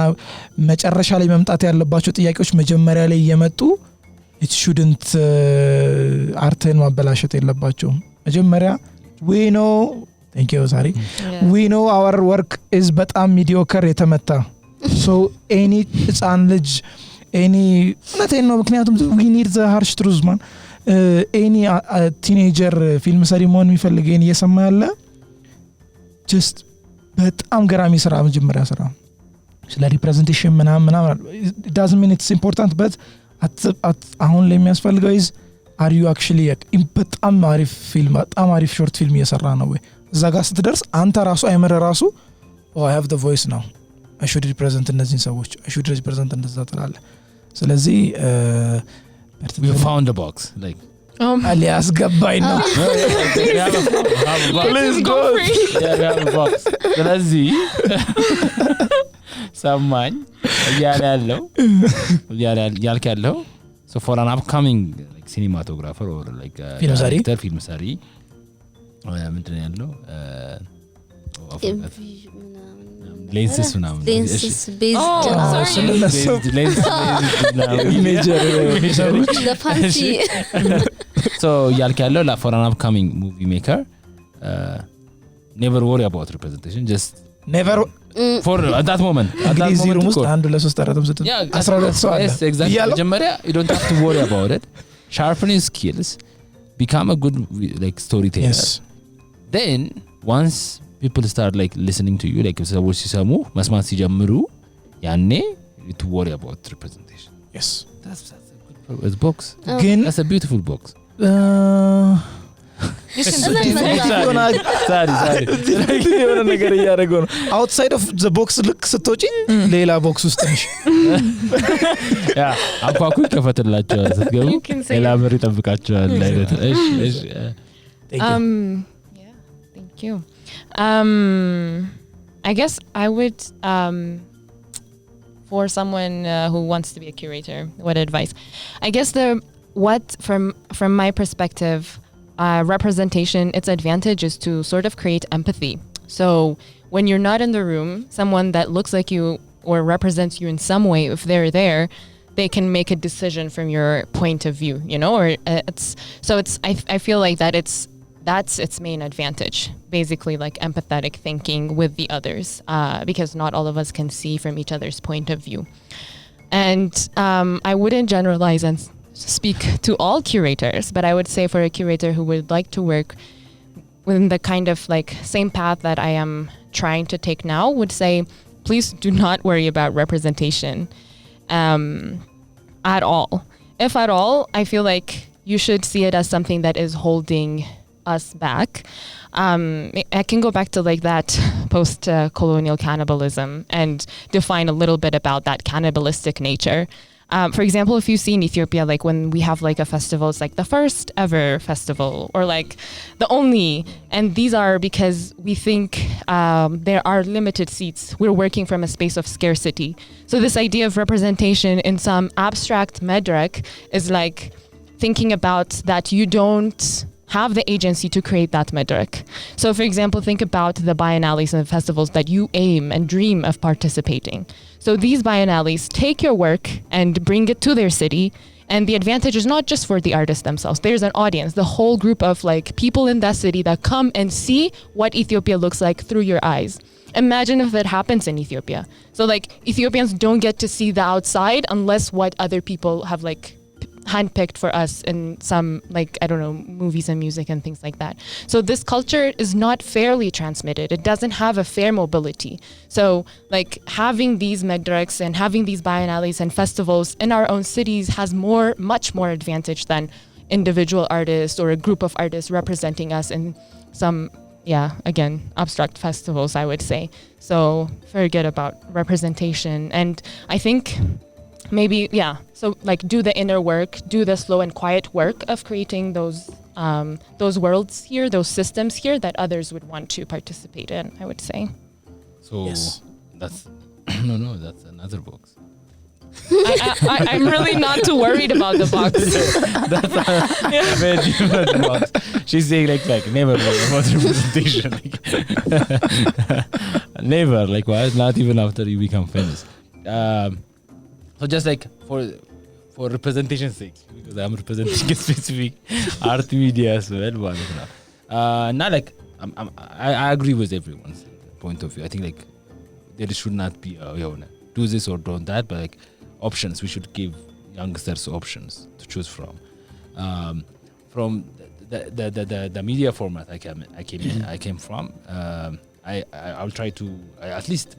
መጨረሻ ላይ መምጣት ያለባቸው ጥያቄዎች መጀመሪያ ላይ እየመጡ it shouldn't አርትን ማበላሸት የለባቸውም መጀመሪያ we know thank you sorry we know our work is በጣም mediocre የተመታ so any ህፃን ልጅ any nothing ነው ምክንያቱም we need the harsh truth man any teenager ፊልም ሰሪ መሆን የሚፈልግ እየሰማ ያለ just በጣም ገራሚ ስራ መጀመሪያ ስራ ስለ ሪፕሬዘንቴሽን ምናምን it doesn't mean it's important but አሁን ላይ የሚያስፈልገው is are you actually በጣም አሪፍ ፊልም በጣም አሪፍ ሾርት ፊልም እየሰራ ነው ወይ እዛ ጋር ስትደርስ አንተ ራሱ አይመረ ራሱ I have the voice now I should represent እነዚህን ሰዎች I should represent እንደዛ ትላለህ ስለዚህ we found the box like alias ገባኝ ነው please go we have a box ስለዚህ ሰማኝ ያልክ ያለው so for an upcoming like cinematographer or like film ሰሪ ምንድነው ያለው lenses ምናምን lenses based major the fancy so ያልክ ያለው for an upcoming movie maker never worry about representation just never for at that moment ውስጥ 1 2 3 4 5 12 ሰው አለ yes exactly መጀመሪያ you don't have to worry about it sharpen your skills become a good like storyteller yes then once people start like listening to you like ሰዎች ሲሰሙ መስማት ሲጀምሩ ያኔ to worry about representation yes that's a good box ግን that's a beautiful box sorry የሆነ ነገር እያደረገው ነው outside of the box ልክ ስትወጪ ሌላ ቦክስ ውስጥ ነሽ ያ አኳኩ ከፈተላችሁ ስትገቡ ሌላ በር ይጠብቃችኋል አይነት እሺ yeah thank you I guess I would for someone who wants to be a curator what advice I guess from my perspective representation its advantage is to sort of create empathy so when you're not in the room someone that looks like you or represents you in some way if they're there they can make a decision from your point of view you know or I feel like that's its main advantage basically like empathetic thinking with the others because not all of us can see from each other's point of view and I wouldn't generalize and speak to all curators but I would say for a curator who would like to work within the kind of like same path that I am trying to take now would say please do not worry about representation at all if at all I feel like you should see it as something that is holding us back I can go back to like that post-colonial cannibalism and define a little bit about that cannibalistic nature for example if you see in Ethiopia like when we have like a festival it's like the first ever festival or like the only and these are because we think there are limited seats we're working from a space of scarcity so this idea of representation in some abstract medrek is like thinking about that you don't have the agency to create that medrek. So for example, think about the biennales and festivals that you aim and dream of participating. So these biennales take your work and bring it to their city and the advantage is not just for the artists themselves. There's an audience, the whole group of like people in that city that come and see what Ethiopia looks like through your eyes. Imagine if that happens in Ethiopia. So like Ethiopians don't get to see the outside unless what other people have like handpicked for us in some like I don't know movies and music and things like that. So this culture is not fairly transmitted. It doesn't have a fair mobility. So like having these medreks and having these biennales and festivals in our own cities has much more advantage than individual artists or a group of artists representing us in some again, abstract festivals, I would say. So forget about representation. And I think maybe, so like do the inner work, do the slow and quiet work of creating those worlds here, those systems here that others would want to participate in, I would say. So Yes. that's that's another box. I'm really not too worried about the box. That's a very different box. She's saying like never about representation. Never, like why? Not even after you become famous. So just like for representation's sake, because I'm representing a specific art media as well. Not like I agree with everyone's point of view. I think like there should not be do this or don't that, but like options. We should give youngsters options to choose from. From the media format I came from. I'll try to at least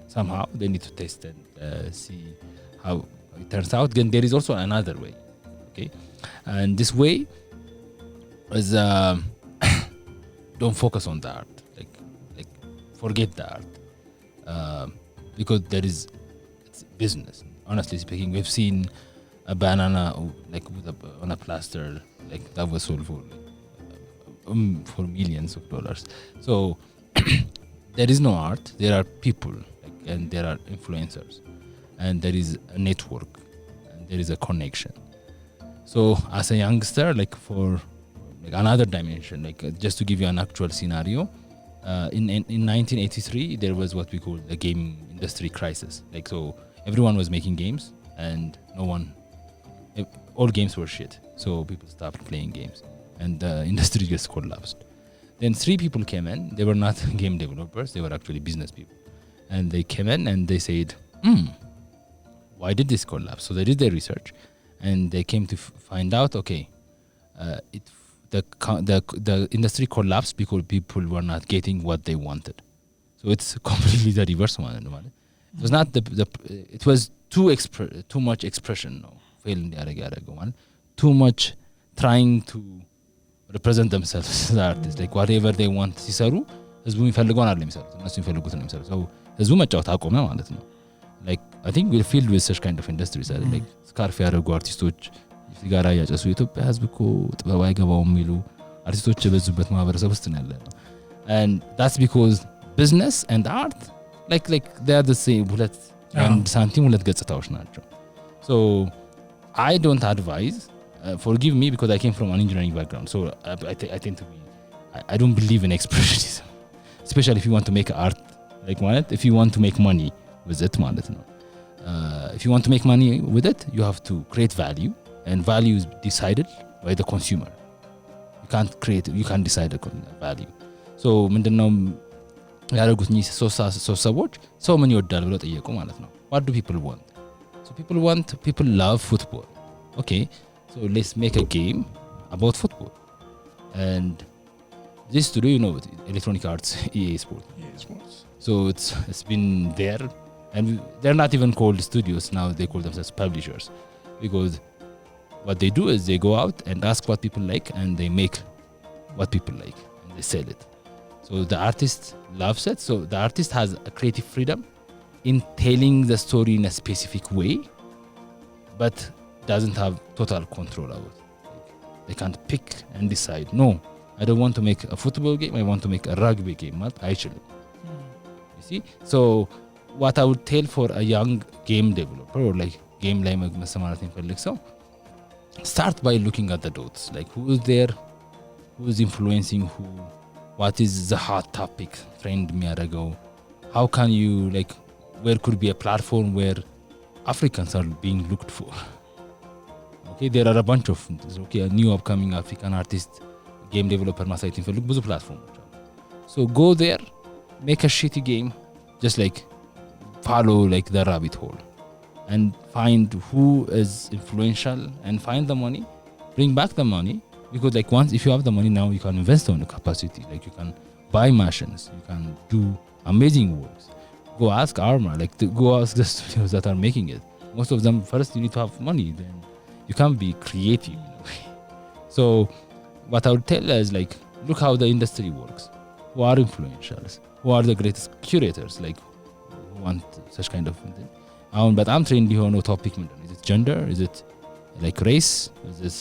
somehow they need to test and see how it turns out. Then there is also another way, okay, and this way is don't focus on the art, like forget the art, because it's business. Honestly speaking, we've seen a banana like on a plaster, like that was sold for millions of dollars. So there is no art. There are people, and there are influencers, and there is a network, and there is a connection. So as a youngster, like for like another dimension, like just to give you an actual scenario, in 1983 there was what we call the game industry crisis. Like so everyone was making games and all games were shit. So people stopped playing games and the industry just collapsed. Then 3 people came in. They were not game developers. They were actually business people. And they came in and they said, why did this collapse? So they did their research and they came to find out, okay, the industry collapsed because people were not getting what they wanted. So it's completely the reverse one. It was not it was too much expression. Too much trying to represent themselves as artists. Like whatever they want ሲሰሩ ህዝቡ የሚፈልገውን አይደለም የሚሰሩት እነሱ የሚፈልጉትን ነው የሚሰሩት። So ህዝቡ መጫወት አቆመ ማለት ነው። Like I think we're filled with such kind of industries. Like ስካርፍ ያደረጉ አርቲስቶች ሲጋራ ያጨሱ የኢትዮጵያ ህዝብ እኮ ጥበብ አይገባውም የሚሉ አርቲስቶች የበዙበት ማህበረሰብ ውስጥ ነው ያለነው። And that's because business and art like they are the same ሁለት አንድ ሳንቲም ሁለት ገጽታዎች ናቸው። So I don't advise forgive me because I came from an engineering background. So I tend to be I don't believe in expressionism, especially if you want to make art like if you want to make money with it if you want to make money with it, you have to create value, and value is decided by the consumer. You can't decide the value. So ምንድነው ያደረጉት ሶስት ሰዎች ሰው ምን ይወዳል ብለው ጠየቁ ማለት ነው። What do people want? So people love football. Okay, so let's make a game about football. And this today, electronic arts, EA Sports. So it's been there, and they're not even called studios now. They call themselves publishers, because what they do is they go out and ask what people like, and they make what people like, and they sell it. So the artist loves it. So the artist has a creative freedom in telling the story in a specific way, but doesn't have total control over it. They can't pick and decide. No, I don't want to make a football game. I want to make a rugby game. Not actually. You see? So what I would tell for a young game developer or like game ላይ መሰማራት የሚፈልግ ሰው, start by looking at the dots. Like who is there? Who is influencing who? What is the hot topic trend የሚያደርገው? How can you where could be a platform where Africans are being looked for? Okay, there are a bunch of a new upcoming African artist game developer ማሳየት የሚፈልጉ ብዙ ፕላትፎርሞች አሉ። So go there, make a shitty game, just follow the rabbit hole and find who is influential and find the money, bring back the money, because once if you have the money now you can invest on the capacity, you can buy machines, you can do amazing works. Go ask Arma, go ask the studios that are making it. Most of them, first you need to have money, then you can't be creative. So what I would tell is look how the industry works. Who are influentials? Who are the greatest curators? Like, who want such kind of thing? But I'm trendy on a topic. Is it gender? Is it like race? Is it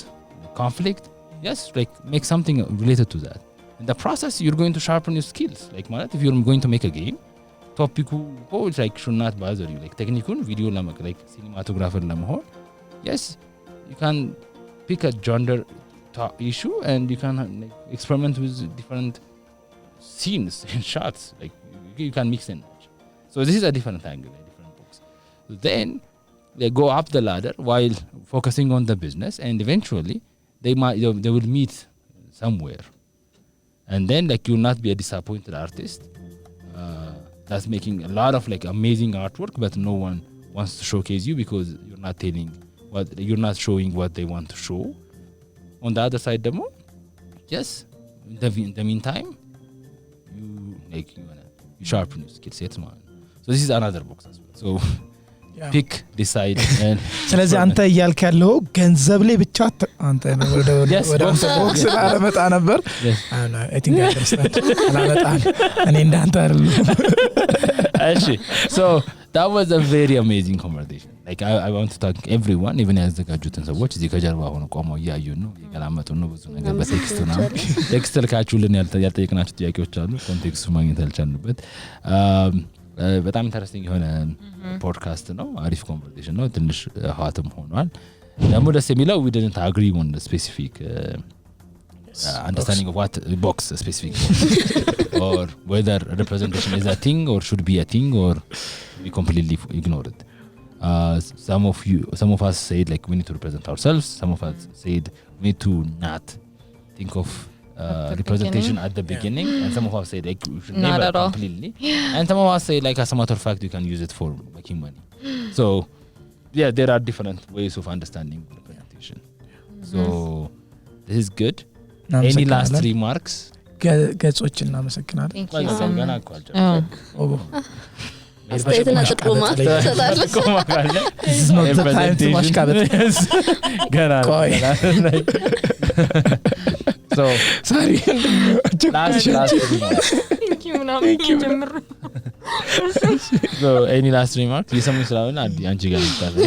conflict? Yes, like make something related to that. In the process, you're going to sharpen your skills. Like, if you're going to make a game, topic it's like should not bother you. Like, technical video, like cinematographer, yes, you can pick a gender issue and you can like, experiment with different scenes and shots. Like, you can mix and match. So this is a different angle, different books. Then they go up the ladder while focusing on the business, and eventually they will meet somewhere. And then like you'll not be a disappointed artist that's making a lot of like amazing artwork, but no one wants to showcase you because you're not showing what they want to show. On the other side, demo, yes, in the meantime, you sharpen your skill sets, man. So this is another box as well. So pick, decide. ስለዚህ አንተ እያልክ ያለው ገንዘብ ላይ ብቻ አንተ ነው ወደ አንተ ቦክስ አለመጣ ነበር። I think I understand. አላመጣም እኔ እንዳንተ አይደለም። እሺ so that was a very amazing conversation. Like I want to thank everyone, even ያዘጋጁትን ሰዎች እዚህ ከጀርባ ሆነው ቆመው እያዩን ነው የገላመጡን ነው ብዙ ነገር በቴክስት ነው ቴክስት ልካችሁልን ያልጠየቅናችሁ ጥያቄዎች አሉ ኮንቴክስቱ ማግኘት አልቻልንበት በጣም ኢንተረስቲንግ የሆነ ፖድካስት ነው አሪፍ ኮንቨርሴሽን ነው ትንሽ ሀዋትም ሆኗል ደግሞ ደስ የሚለው we didn't agree on the specific understanding of what box specific or whether representation is a thing or should be a thing or we completely ignore it. Some of us said like we need to represent ourselves. Some of us said we need to not think of representation at the beginning, and some of us said like we should never completely. And some of us say like as a matter of fact you can use it for making money. So yeah, there are different ways of understanding representation. So this is good. Any last remarks? ገጾችን እናመሰግናለን። አስተያየትና ጥቆማ ትሰጣለህ። This is not the time to ማሽቃበጥ። ገና so sorry last thank you ጀምር so any last remark የሰሙ ስላውና አንቺ ጋር ይጣላል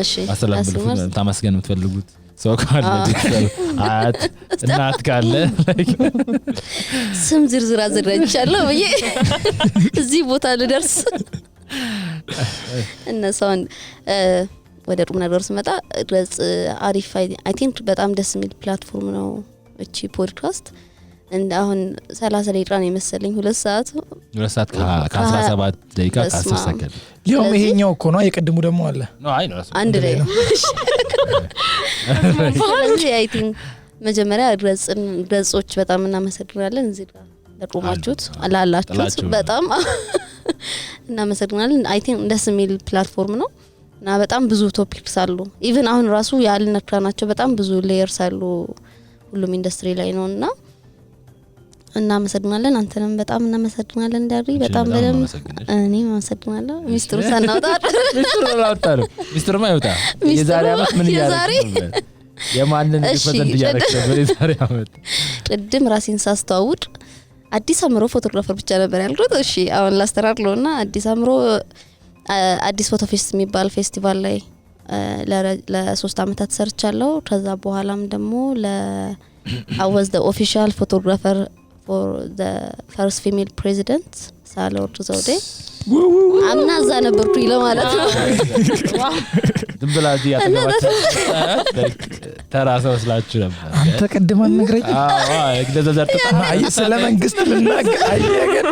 እሺ ታመስገን የምትፈልጉት ሰው ካለ አት እናት ካለ ስም ዝርዝር አዘጋጅቻለሁ ብዬ እዚህ ቦታ ልደርስ እነሳን ወደ ቁም ነገር ስመጣ ድረስ አሪፍ አይ ቲንክ በጣም ደስ የሚል ፕላትፎርም ነው እቺ ፖድካስት እንደ አሁን 30 ደቂቃ ነው የመሰለኝ 2 ሰዓት ከ17 ደቂቃ ከ10 ሰከንድ ሊሆን ይሄኛው እኮ ነው የቀድሙ ደግሞ አለ ነው አይ ነው አንድ ላይ አይ ቲንክ መጀመሪያ ገጾች በጣም እናመሰግናለን እዚህ ጋር ለቆማችሁት አላላችሁት በጣም እናመሰግናለን አይ ቲንክ ደስ የሚል ፕላትፎርም ነው እና በጣም ብዙ ቶፒክስ አሉ ኢቭን አሁን ራሱ ያልነካናቸው በጣም ብዙ ሌየርስ አሉ ሁሉም ኢንደስትሪ ላይ ነውና እናመሰግናለን አንተንም በጣም እናመሰግናለን ዳሪ በጣም በደም እኔም አመሰግናለሁ ሚስተር ሳናውጣ ሚስተር ማይውጣ የዛሬ አመት ምን ያደርጋል የማንን ሪፕሬዘንት ያደርጋል የዛሬ አመት ቅድም ራሴን ሳስተዋውድ አዲስ አምሮ ፎቶግራፈር ብቻ ነበር ያልኩት እሺ አሁን ላስተራክለውና አዲስ አምሮ አዲስ ፎቶ ፌስት የሚባል ፌስቲቫል ላይ ለ3 አመታት ሰርቻለሁ ከዛ በኋላም ደግሞ I was the official photographer for the first female president ሳለወርድ ዘውዴ አምና እዛ ነበርኩ ለማለት ነው ድብላጂ ያተገባች ተራሰው ስላችሁ ነበር አንተ ቀድመን ነግረኝ ለዘዘርጥ ስለ መንግስት ልናገር አየገን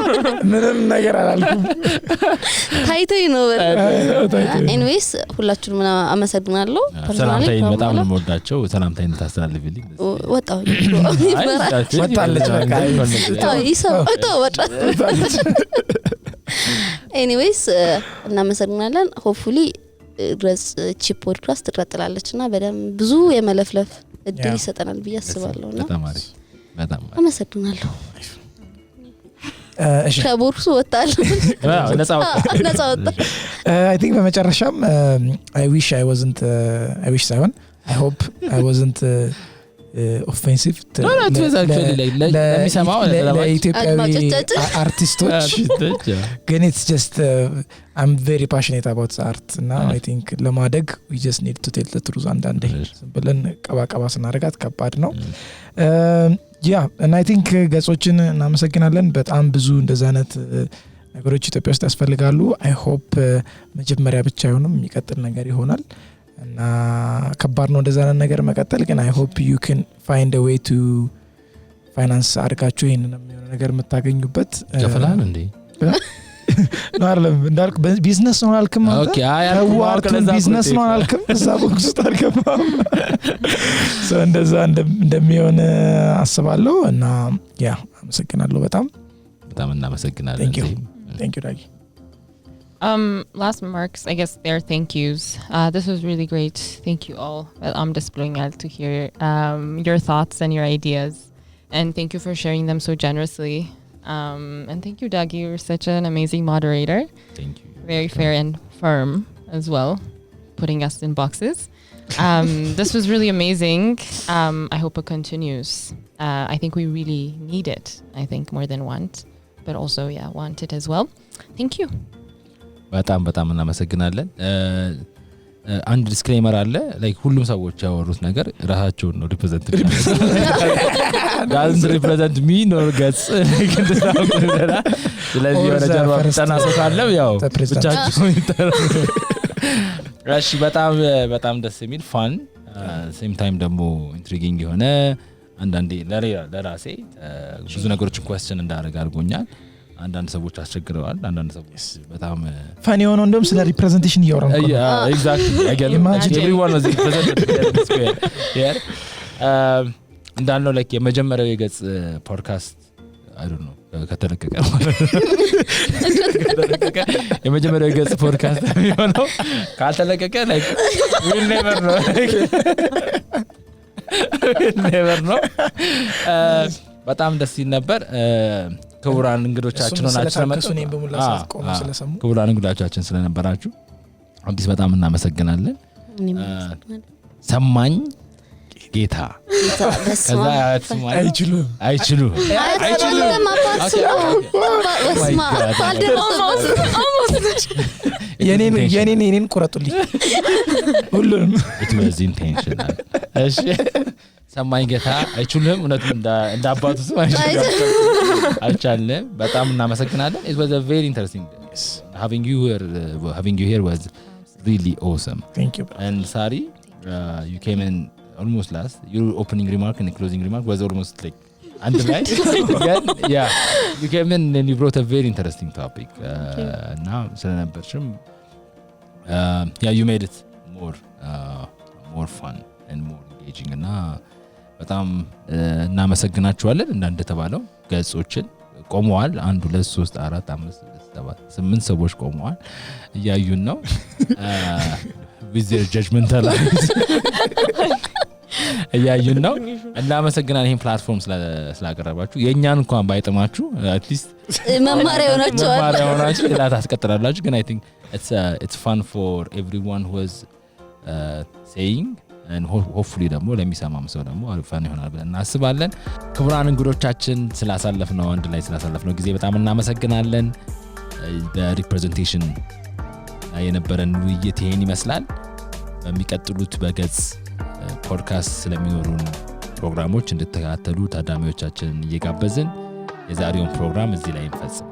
ምንም ነገር አላልኩም ታይቶይ ነው ኤኒዌይስ ሁላችሁም አመሰግናለሁ ሰላምታዬ በጣም ነው የምወዳቸው ሰላምታዬን ታስተላልፊልኝ ወጣው ወጣለች በቃ ይሰጣው ወጣለች ኤኒዌይስ እናመሰግናለን ሆፕፉሊ ድረስ ቺፕ ፖድካስት ትቀጥላለችና በደም ብዙ የመለፍለፍ እድል ይሰጠናል ብዬ አስባለሁና በጣም አመሰግናለሁ ከቦርሱ ወጣል ነፃ ወጣ I think በመጨረሻም I wish I wasn't I wish ሳይሆን I hope I wasn't ኦፌንሲቭ ለሚሰማው ለኢትዮጵያዊ አርቲስቶች ግን it's just I'm very passionate about art now I think ለማደግ we just need to tell the truth አንዳንዴ ብለን ቀባቀባ ስናረጋት ከባድ ነው and I think ገጾችን እናመሰግናለን በጣም ብዙ እንደዛ አይነት ነገሮች ኢትዮጵያ ውስጥ ያስፈልጋሉ I hope መጀመሪያ ብቻ አይሆንም የሚቀጥል ነገር ይሆናል እና ከባድ ነው እንደዛ አይነት ነገር መቀጠል ግን I hope you can find a way to finance አድርጋችሁ ይሄንን ነገር የምታገኙበት ከፈላን እንዴ ነው አይደለም እንዳልኩ ቢዝነስ ነው አልከም ኦኬ አያልኩም ቢዝነስ ነው አልከም እዛ ቦክስ ታርገባም so እንደዛ እንደሚሆን አስባለሁ እና ያ አመሰግናለሁ በጣም እናመሰግናለን thank you Dagi last remarks I guess their thank yous this was really great thank you all I'm just blowing out to hear your thoughts and your ideas and thank you for sharing them so generously and thank you Dagi you're such an amazing moderator thank you very fair and firm as well putting us in boxes this was really amazing I hope it continues I think we really need it I think more than want but also want it as well thank you በጣም እናመሰግናለን አንድ ዲስክሌመር አለ ላይክ ሁሉም ሰዎች ያወሩት ነገር ራሳቸውን ነው ሪፕሬዘንት doesn't represent me nor Getz ስለዚህ ወደ ጀርባ ተናሰው ካለው ያው ብቻቸው ራሺ በጣም ደስ የሚል ፋን ሴም ታይም ደግሞ ኢንትሪጊንግ የሆነ አንዳንዴ ለራሴ ብዙ ነገሮችን ኳስቸን እንዳደረግ አድርጎኛል አንዳንድ ሰዎች አስቸግረዋል አንዳንድ ሰዎች በጣም ፋኒ ሆነው እንደም ስለ ሪፕሬዘንቴሽን እያወራን ነው exactly everyone was represented here እንዳልነው like የመጀመሪያው የገጽ ፖድካስት I don't know ከተለቀቀ የመጀመሪያው የገጽ ፖድካስት የሚሆነው ካልተለቀቀ like we'll never know በጣም ደስ ይል ነበር ክቡራን እንግዶቻችን ሆናችሁ ክቡራን እንግዶቻችን ስለነበራችሁ አዲስ በጣም እናመሰግናለን ሰማኝ ጌታ ከዛ አይችሉ የኔን ቁረጡልኝ ሁሉንም it was intentional እሺ ሰማኝ ጌታ አይችሉም እውነት እንዳባቱ ስም አይቻልም በጣም እናመሰግናለን it was a very interesting having you here was really awesome thank you and Sari you came in almost last your opening remark and closing remark was almost like underline yeah you came in and you brought a very interesting topic now ስለነበርሽም you made it more fun and more engaging እና በጣም እናመሰግናችኋለን እንደተባለው ገጾችን ቆመዋል 1 2 3 4 5 6 7 8 ሰዎች ቆመዋል እያዩን ነው with their judgmental eyes እያዩን ነው እናመሰግናለን ይሄን ፕላትፎርም ስላቀረባችሁ የኛን እንኳን ባይጠማችሁ at least መማሪያ ሆናችሁ ሌላ ታስቀጥላላችሁ ግን I think it's fun for everyone who is saying and hopefully ደግሞ ለሚሰማም ሰው ደግሞ አሪፋን ይሆናል ብለን እናስባለን ክቡራን እንግዶቻችን ስላሳለፍነው አንድ ላይ ስላሳለፍነው ጊዜ በጣም እናመሰግናለን በሪፕሬዘንቴሽን የነበረን ውይይት ይሄን ይመስላል በሚቀጥሉት በገጽ ፖድካስት ስለሚኖሩን ፕሮግራሞች እንድትከታተሉ ታዳሚዎቻችንን እየጋበዝን የዛሬውን ፕሮግራም እዚህ ላይ እንፈጽም